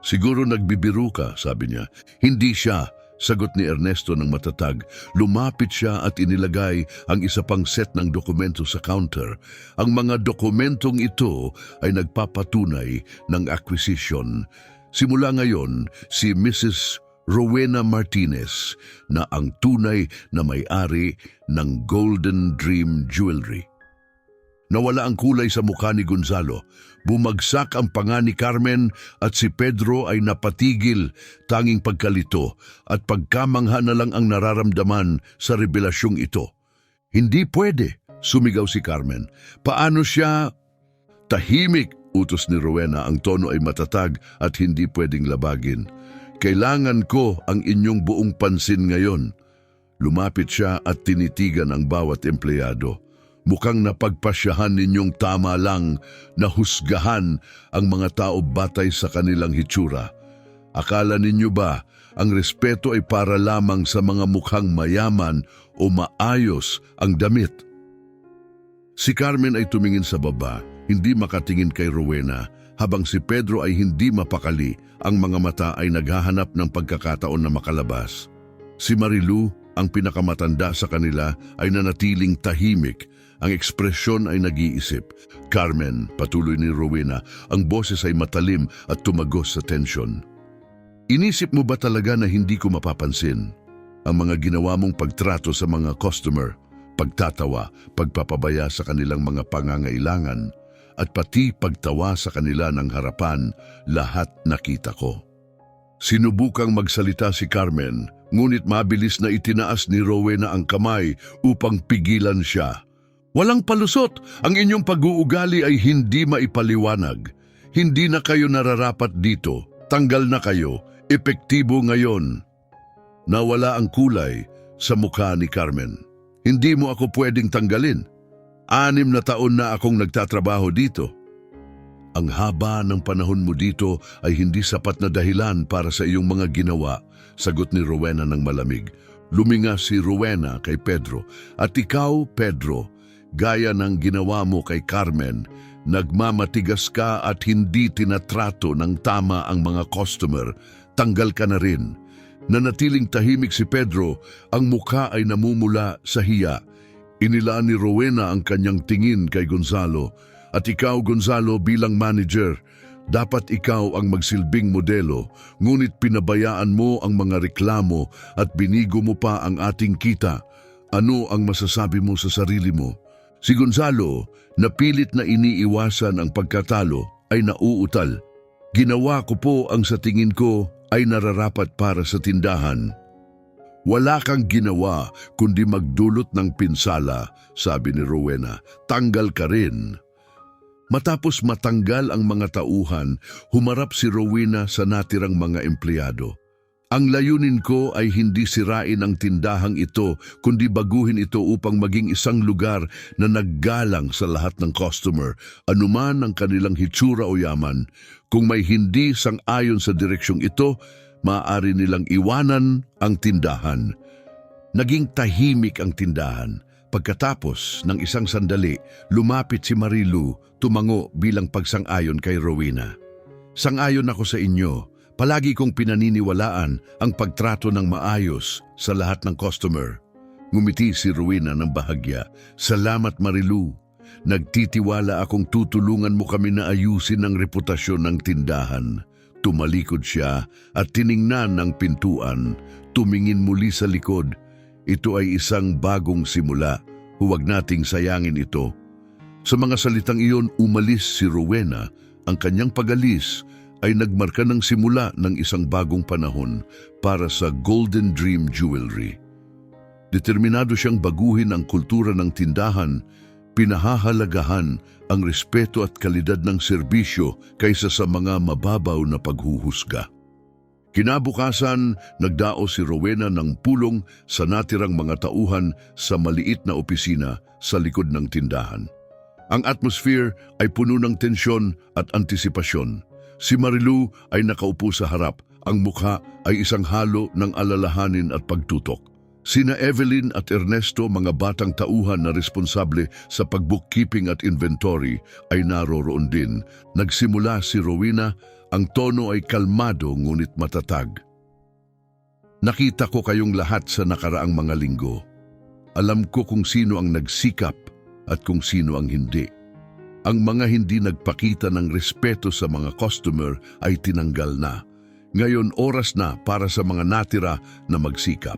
Siguro nagbibiro ka, sabi niya. Hindi siya, sagot ni Ernesto ng matatag. Lumapit siya at inilagay ang isa pang set ng dokumento sa counter. Ang mga dokumentong ito ay nagpapatunay ng acquisition. Simula ngayon, si Mrs. Rowena Martinez na ang tunay na may-ari ng Golden Dream Jewelry. Nawala ang kulay sa mukha ni Gonzalo. Bumagsak ang panga ni Carmen at si Pedro ay napatigil, tanging pagkalito at pagkamangha na lang ang nararamdaman sa revelasyong ito. Hindi pwede, sumigaw si Carmen. Paano siya? Tahimik, utos ni Rowena, ang tono ay matatag at hindi pwedeng labagin. Kailangan ko ang inyong buong pansin ngayon. Lumapit siya at tinitigan ang bawat empleyado. Mukhang napagpasyahan ninyong tama lang na husgahan ang mga tao batay sa kanilang hitsura. Akala ninyo ba ang respeto ay para lamang sa mga mukhang mayaman o maayos ang damit? Si Carmen ay tumingin sa baba, hindi makatingin kay Rowena, habang si Pedro ay hindi mapakali, ang mga mata ay naghahanap ng pagkakataon na makalabas. Si Marilu, ang pinakamatanda sa kanila, ay nanatiling tahimik. Ang ekspresyon ay nag-iisip. Carmen, patuloy ni Rowena, ang boses ay matalim at tumagos sa tensyon. Inisip mo ba talaga na hindi ko mapapansin ang mga ginawa mong pagtrato sa mga customer, pagtatawa, pagpapabaya sa kanilang mga pangangailangan, at pati pagtawa sa kanila ng harapan, lahat nakita ko. Sinubukang magsalita si Carmen, ngunit mabilis na itinaas ni Rowena ang kamay upang pigilan siya. Walang palusot, ang inyong pag-uugali ay hindi maipaliwanag. Hindi na kayo nararapat dito, tanggal na kayo, epektibo ngayon. Nawala ang kulay sa mukha ni Carmen. Hindi mo ako pwedeng tanggalin. 6 na taon na akong nagtatrabaho dito. Ang haba ng panahon mo dito ay hindi sapat na dahilan para sa iyong mga ginawa, sagot ni Rowena ng malamig. Luminga si Rowena kay Pedro. At ikaw, Pedro, gaya ng ginawa mo kay Carmen, nagmamatigas ka at hindi tinatrato ng tama ang mga customer, tanggal ka na rin. Nanatiling tahimik si Pedro, ang mukha ay namumula sa hiya. Inilaan ni Rowena ang kanyang tingin kay Gonzalo. At ikaw, Gonzalo, bilang manager, dapat ikaw ang magsilbing modelo, ngunit pinabayaan mo ang mga reklamo at binigo mo pa ang ating kita. Ano ang masasabi mo sa sarili mo? Si Gonzalo, na pilit na iniiwasan ang pagkatalo, ay nauutal. Ginawa ko po ang sa tingin ko ay nararapat para sa tindahan. Wala kang ginawa kundi magdulot ng pinsala, sabi ni Rowena. Tanggal ka rin. Matapos matanggal ang mga tauhan, humarap si Rowena sa natirang mga empleyado. Ang layunin ko ay hindi sirain ang tindahang ito, kundi baguhin ito upang maging isang lugar na naggalang sa lahat ng customer, anuman ang kanilang hitsura o yaman. Kung may hindi sang-ayon sa direksyong ito, maaari nilang iwanan ang tindahan. Naging tahimik ang tindahan. Pagkatapos ng isang sandali, lumapit si Marilu, tumango bilang pagsang-ayon kay Rowena. Sang-ayon ako sa inyo. Palagi kong pinaniniwalaan ang pagtrato ng maayos sa lahat ng customer. Ngumiti si Rowena ng bahagya. Salamat Marilu. Nagtitiwala akong tutulungan mo kami na ayusin ang reputasyon ng tindahan. Tumalikod siya at tiningnan ang pintuan. Tumingin muli sa likod. Ito ay isang bagong simula. Huwag nating sayangin ito. Sa mga salitang iyon, umalis si Rowena. Ang kanyang pag-alis ay nagmarka ng simula ng isang bagong panahon para sa Golden Dream Jewelry. Determinado siyang baguhin ang kultura ng tindahan, pinahahalagahan ang respeto at kalidad ng serbisyo kaysa sa mga mababaw na paghuhusga. Kinabukasan, nagdao si Rowena ng pulong sa natirang mga tauhan sa maliit na opisina sa likod ng tindahan. Ang atmosphere ay puno ng tensyon at antisipasyon. Si Marilu ay nakaupo sa harap. Ang mukha ay isang halo ng alalahanin at pagtutok. Sina Evelyn at Ernesto, mga batang tauhan na responsable sa pag-bookkeeping at inventory, ay naroroon din. Nagsimula si Rowena, ang tono ay kalmado ngunit matatag. Nakita ko kayong lahat sa nakaraang mga linggo. Alam ko kung sino ang nagsikap at kung sino ang hindi. Ang mga hindi nagpakita ng respeto sa mga customer ay tinanggal na. Ngayon oras na para sa mga natira na magsikap.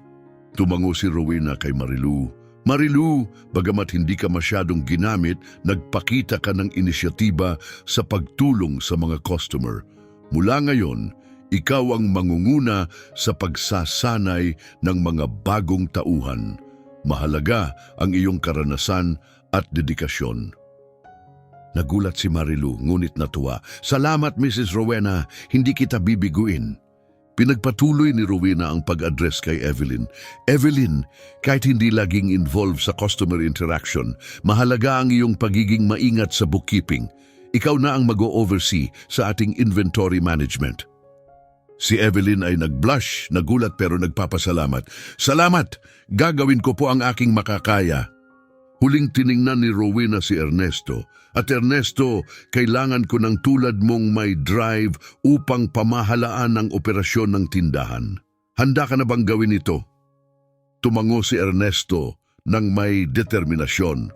Tumango si Rowena kay Marilu. Marilu, bagamat hindi ka masyadong ginamit, nagpakita ka ng inisyatiba sa pagtulong sa mga customer. Mula ngayon, ikaw ang mangunguna sa pagsasanay ng mga bagong tauhan. Mahalaga ang iyong karanasan at dedikasyon. Nagulat si Marilu, ngunit natuwa. Salamat, Mrs. Rowena, hindi kita bibiguin. Pinagpatuloy ni Rowena ang pag-address kay Evelyn. Evelyn, kahit hindi laging involved sa customer interaction, mahalaga ang iyong pagiging maingat sa bookkeeping. Ikaw na ang mag-o-oversee sa ating inventory management. Si Evelyn ay nag-blush, nagulat pero nagpapasalamat. Salamat! Gagawin ko po ang aking makakaya. Huling tiningnan ni Rowena si Ernesto. At Ernesto, kailangan ko ng tulad mong may drive upang pamahalaan ang operasyon ng tindahan. Handa ka na bang gawin ito? Tumango si Ernesto ng may determinasyon.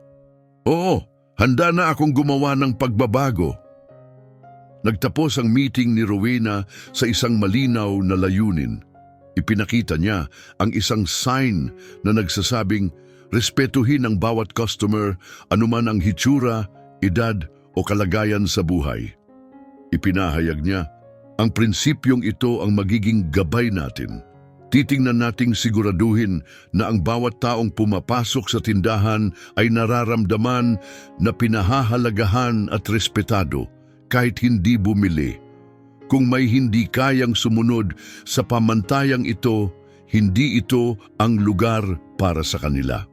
Oo, handa na akong gumawa ng pagbabago. Nagtapos ang meeting ni Rowena sa isang malinaw na layunin. Ipinakita niya ang isang sign na nagsasabing, respetuhin ang bawat customer, anuman ang hitsura, edad o kalagayan sa buhay. Ipinahayag niya, ang prinsipyong ito ang magiging gabay natin. Titingnan nating siguraduhin na ang bawat taong pumapasok sa tindahan ay nararamdaman na pinahahalagahan at respetado kahit hindi bumili. Kung may hindi kayang sumunod sa pamantayang ito, hindi ito ang lugar para sa kanila.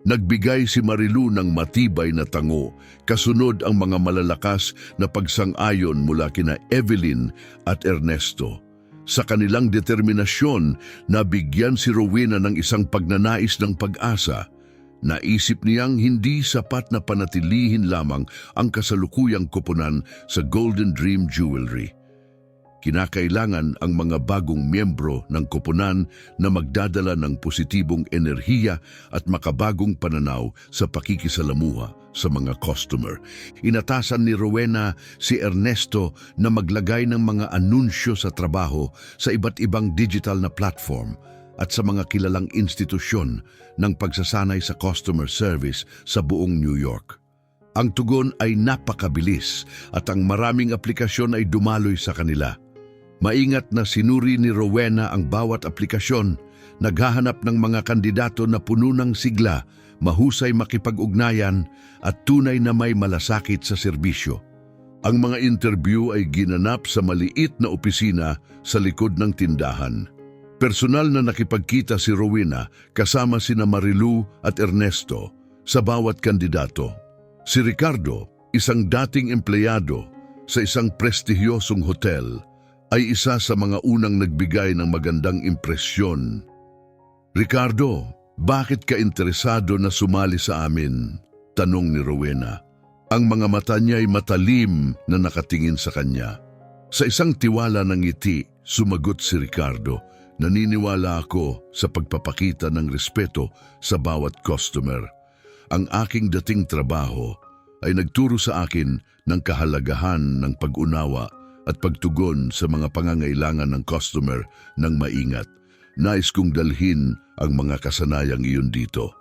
Nagbigay si Marilu ng matibay na tango, kasunod ang mga malalakas na pagsang-ayon mula kina Evelyn at Ernesto. Sa kanilang determinasyon, nabigyan si Rowena ng isang pagnanais ng pag-asa. Naisip niyang hindi sapat na panatilihin lamang ang kasalukuyang koponan sa Golden Dream Jewelry. Kinakailangan ang mga bagong miyembro ng koponan na magdadala ng positibong enerhiya at makabagong pananaw sa pakikisalamuha sa mga customer. Inatasan ni Rowena si Ernesto na maglagay ng mga anunsyo sa trabaho sa iba't ibang digital na platform at sa mga kilalang institusyon ng pagsasanay sa customer service sa buong New York. Ang tugon ay napakabilis at ang maraming aplikasyon ay dumaloy sa kanila. Maingat na sinuri ni Rowena ang bawat aplikasyon, naghahanap ng mga kandidato na puno ng sigla, mahusay makipag-ugnayan at tunay na may malasakit sa serbisyo. Ang mga interview ay ginanap sa maliit na opisina sa likod ng tindahan. Personal na nakipagkita si Rowena kasama sina Marilu at Ernesto sa bawat kandidato. Si Ricardo, isang dating empleyado sa isang prestihiyosong hotel, ay isa sa mga unang nagbigay ng magandang impresyon. "Ricardo, bakit ka interesado na sumali sa amin?" tanong ni Rowena. Ang mga mata niya ay matalim na nakatingin sa kanya. Sa isang tiwala ng ngiti, sumagot si Ricardo, "Naniniwala ako sa pagpapakita ng respeto sa bawat customer. Ang aking dating trabaho ay nagturo sa akin ng kahalagahan ng pag-unawa at pagtugon sa mga pangangailangan ng customer ng maingat. Nais kong dalhin ang mga kasanayang iyon dito."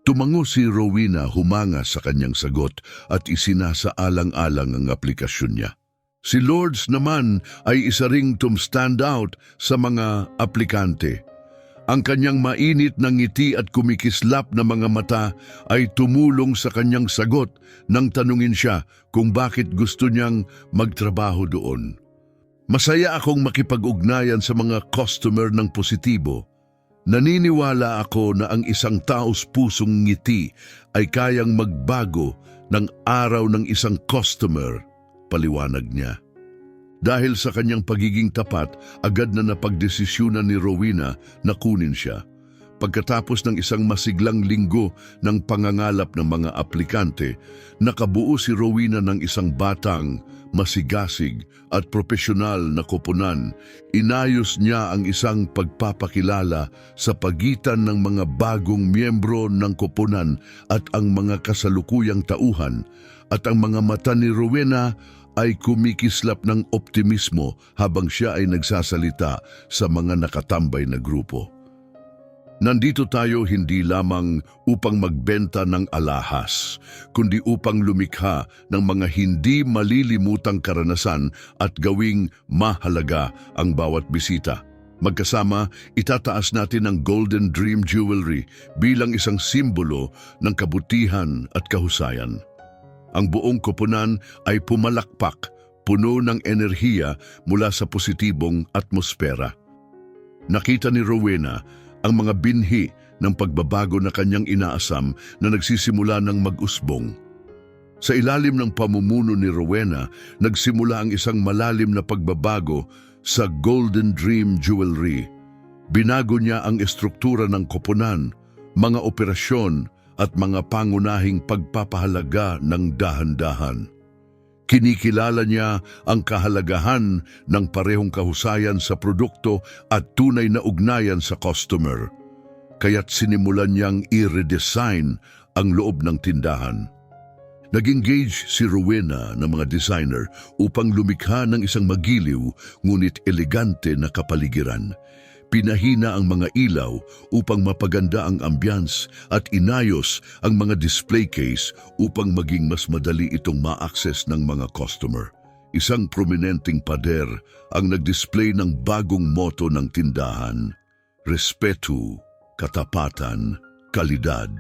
Tumango si Rowena, humanga sa kanyang sagot at isinasaalang-alang ang aplikasyon niya. Si Lourdes naman ay isa ring stand out sa mga aplikante. Ang kanyang mainit na ngiti at kumikislap na mga mata ay tumulong sa kanyang sagot nang tanungin siya kung bakit gusto niyang magtrabaho doon. "Masaya akong makipag-ugnayan sa mga customer ng positibo. Naniniwala ako na ang isang taos pusong ngiti ay kayang magbago ng araw ng isang customer," paliwanag niya. Dahil sa kanyang pagiging tapat, agad na napagdesisyonan ni Rowena na kunin siya. Pagkatapos ng isang masiglang linggo ng pangangalap ng mga aplikante, nakabuo si Rowena ng isang batang, masigasig at propesyonal na koponan. Inayos niya ang isang pagpapakilala sa pagitan ng mga bagong miyembro ng koponan at ang mga kasalukuyang tauhan, at ang mga mata ni Rowena ay kumikislap ng optimismo habang siya ay nagsasalita sa mga nakatambay na grupo. Nandito tayo hindi lamang upang magbenta ng alahas, kundi upang lumikha ng mga hindi malilimutang karanasan at gawing mahalaga ang bawat bisita. Magkasama, itataas natin ang Golden Dream Jewelry bilang isang simbolo ng kabutihan at kahusayan. Ang buong koponan ay pumalakpak, puno ng enerhiya mula sa positibong atmosfera. Nakita ni Rowena ang mga binhi ng pagbabago na kanyang inaasam na nagsisimula ng mag-usbong. Sa ilalim ng pamumuno ni Rowena, nagsimula ang isang malalim na pagbabago sa Golden Dream Jewelry. Binago niya ang estruktura ng koponan, mga operasyon, at mga pangunahing pagpapahalaga ng dahan-dahan. Kinikilala niya ang kahalagahan ng parehong kahusayan sa produkto at tunay na ugnayan sa customer. Kaya't sinimulan niyang i-redesign ang loob ng tindahan. Nag-engage si Rowena ng mga designer upang lumikha ng isang magiliw ngunit elegante na kapaligiran. Pinahina ang mga ilaw upang mapaganda ang ambience at inayos ang mga display case upang maging mas madali itong ma-access ng mga customer. Isang prominenteng pader ang nag-display ng bagong motto ng tindahan: respeto, katapatan, kalidad.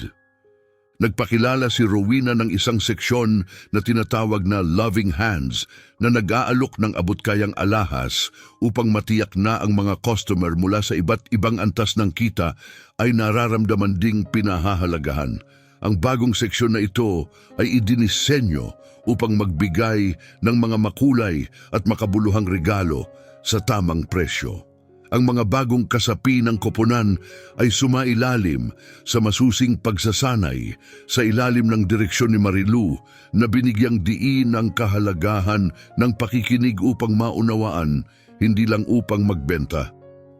Nagpakilala si Rowena ng isang seksyon na tinatawag na Loving Hands na nag-aalok ng abot-kayang alahas upang matiyak na ang mga customer mula sa iba't ibang antas ng kita ay nararamdaman ding pinahahalagahan. Ang bagong seksyon na ito ay idinisenyo upang magbigay ng mga makulay at makabuluhang regalo sa tamang presyo. Ang mga bagong kasapi ng koponan ay sumailalim sa masusing pagsasanay sa ilalim ng direksyon ni Marilu na binigyang diin ang kahalagahan ng pakikinig upang maunawaan, hindi lang upang magbenta.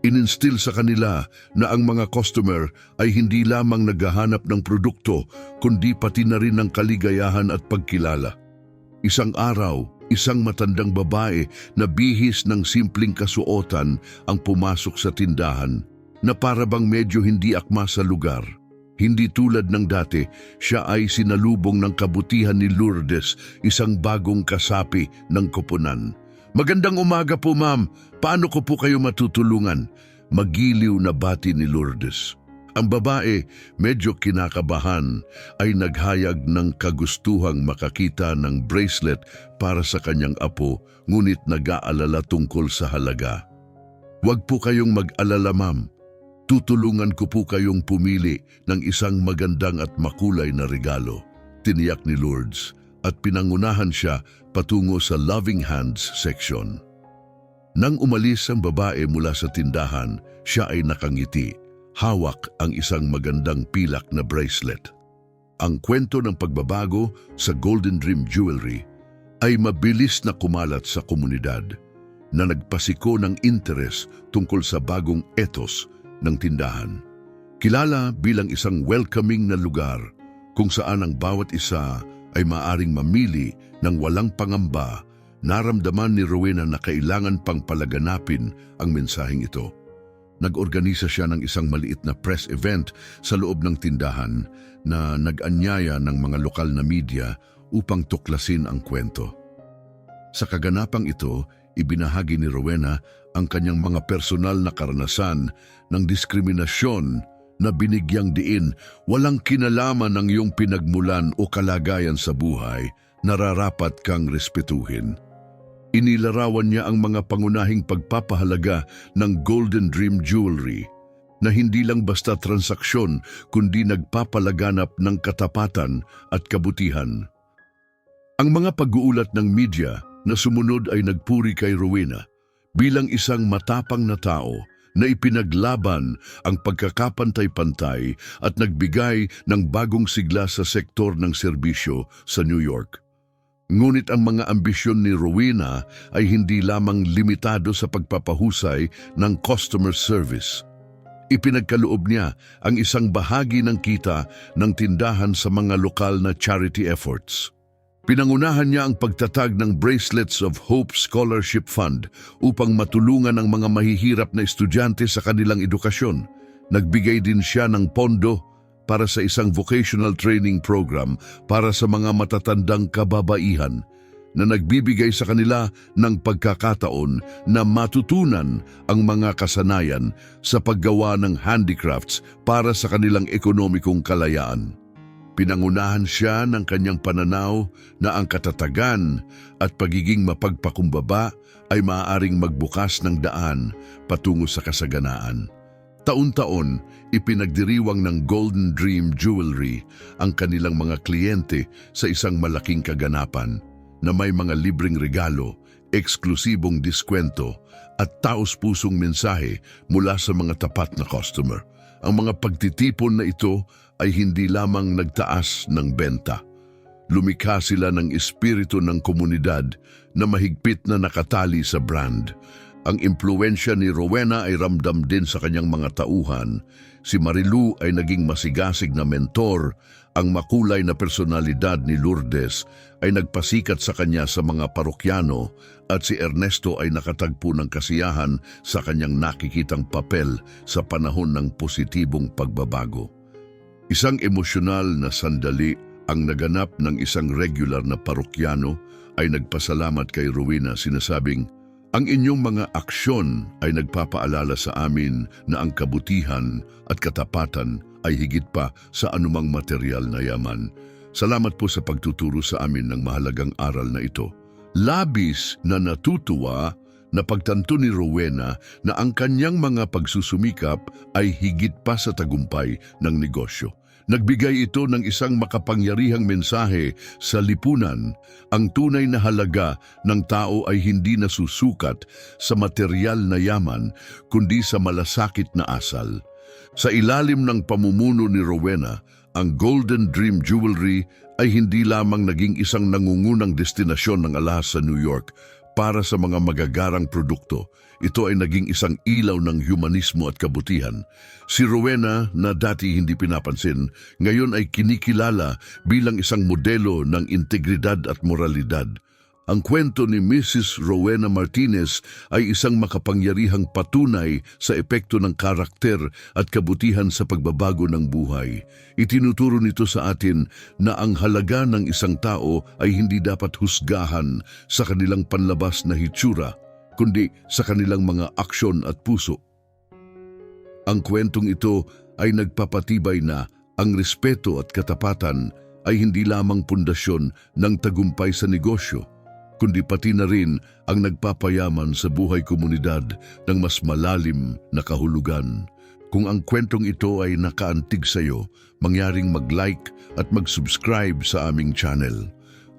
Ininstill sa kanila na ang mga customer ay hindi lamang naghahanap ng produkto kundi pati na rin ng kaligayahan at pagkilala. Isang araw, isang matandang babae na bihis ng simpleng kasuotan ang pumasok sa tindahan na para bang medyo hindi akma sa lugar. Hindi tulad ng dati, siya ay sinalubong ng kabutihan ni Lourdes, isang bagong kasapi ng koponan. "Magandang umaga po, ma'am. Paano ko po kayo matutulungan?" Magiliw na bati ni Lourdes. Ang babae, medyo kinakabahan, ay naghayag ng kagustuhang makakita ng bracelet para sa kanyang apo, ngunit nag-aalala tungkol sa halaga. "Huwag po kayong mag-alala, ma'am. Tutulungan ko po kayong pumili ng isang magandang at makulay na regalo," tiniyak ni Lourdes, at pinangunahan siya patungo sa Loving Hands section. Nang umalis ang babae mula sa tindahan, siya ay nakangiti, hawak ang isang magandang pilak na bracelet. Ang kwento ng pagbabago sa Golden Dream Jewelry ay mabilis na kumalat sa komunidad na nagpasiko ng interes tungkol sa bagong ethos ng tindahan. Kilala bilang isang welcoming na lugar kung saan ang bawat isa ay maaring mamili ng walang pangamba, naramdaman ni Rowena na kailangan pang palaganapin ang mensaheng ito. Nag-organisa siya ng isang maliit na press event sa loob ng tindahan na nag-anyaya ng mga lokal na media upang tuklasin ang kwento. Sa kaganapang ito, ibinahagi ni Rowena ang kanyang mga personal na karanasan ng diskriminasyon na binigyang diin, walang kinalaman ng iyong pinagmulan o kalagayan sa buhay, nararapat kang respetuhin. Inilarawan niya ang mga pangunahing pagpapahalaga ng Golden Dream Jewelry na hindi lang basta transaksyon kundi nagpapalaganap ng katapatan at kabutihan. Ang mga pag-uulat ng media na sumunod ay nagpuri kay Rowena bilang isang matapang na tao na ipinaglaban ang pagkakapantay-pantay at nagbigay ng bagong sigla sa sektor ng serbisyo sa New York. Ngunit ang mga ambisyon ni Rowena ay hindi lamang limitado sa pagpapahusay ng customer service. Ipinagkaloob niya ang isang bahagi ng kita ng tindahan sa mga lokal na charity efforts. Pinangunahan niya ang pagtatag ng Bracelets of Hope Scholarship Fund upang matulungan ang mga mahihirap na estudyante sa kanilang edukasyon. Nagbigay din siya ng pondo para sa isang vocational training program para sa mga matatandang kababaihan na nagbibigay sa kanila ng pagkakataon na matutunan ang mga kasanayan sa paggawa ng handicrafts para sa kanilang ekonomikong kalayaan. Pinangunahan siya ng kanyang pananaw na ang katatagan at pagiging mapagpakumbaba ay maaaring magbukas ng daan patungo sa kasaganaan. Taon-taon, ipinagdiriwang ng Golden Dream Jewelry ang kanilang mga kliyente sa isang malaking kaganapan na may mga libreng regalo, eksklusibong diskwento at taos-pusong mensahe mula sa mga tapat na customer. Ang mga pagtitipon na ito ay hindi lamang nagtaas ng benta. Lumikha sila ng espiritu ng komunidad na mahigpit na nakatali sa brand. Ang impluwensya ni Rowena ay ramdam din sa kanyang mga tauhan. Si Marilu ay naging masigasig na mentor. Ang makulay na personalidad ni Lourdes ay nagpasikat sa kanya sa mga parokyano at si Ernesto ay nakatagpo ng kasiyahan sa kanyang nakikitang papel sa panahon ng positibong pagbabago. Isang emosyonal na sandali ang naganap ng isang regular na parokyano ay nagpasalamat kay Rowena, sinasabing, "Ang inyong mga aksyon ay nagpapaalala sa amin na ang kabutihan at katapatan ay higit pa sa anumang material na yaman. Salamat po sa pagtuturo sa amin ng mahalagang aral na ito." Labis na natutuwa na pagtanto ni Rowena na ang kanyang mga pagsusumikap ay higit pa sa tagumpay ng negosyo. Nagbigay ito ng isang makapangyarihang mensahe sa lipunan. Ang tunay na halaga ng tao ay hindi nasusukat sa material na yaman, kundi sa malasakit na asal. Sa ilalim ng pamumuno ni Rowena, ang Golden Dream Jewelry ay hindi lamang naging isang nangungunang destinasyon ng alahas sa New York para sa mga magagarang produkto. Ito ay naging isang ilaw ng humanismo at kabutihan. Si Rowena, na dati hindi pinapansin, ngayon ay kinikilala bilang isang modelo ng integridad at moralidad. Ang kwento ni Mrs. Rowena Martinez ay isang makapangyarihang patunay sa epekto ng karakter at kabutihan sa pagbabago ng buhay. Itinuturo nito sa atin na ang halaga ng isang tao ay hindi dapat husgahan sa kanilang panlabas na hitsura, kundi sa kanilang mga aksyon at puso. Ang kwentong ito ay nagpapatibay na ang respeto at katapatan ay hindi lamang pundasyon ng tagumpay sa negosyo, kundi pati na rin ang nagpapayaman sa buhay komunidad ng mas malalim na kahulugan. Kung ang kwentong ito ay nakaantig sa iyo, mangyaring mag-like at mag-subscribe sa aming channel.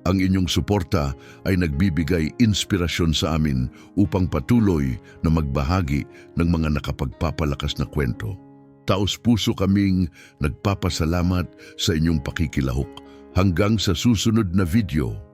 Ang inyong suporta ay nagbibigay inspirasyon sa amin upang patuloy na magbahagi ng mga nakapagpapalakas na kwento. Taos-puso kaming nagpapasalamat sa inyong pakikilahok. Hanggang sa susunod na video.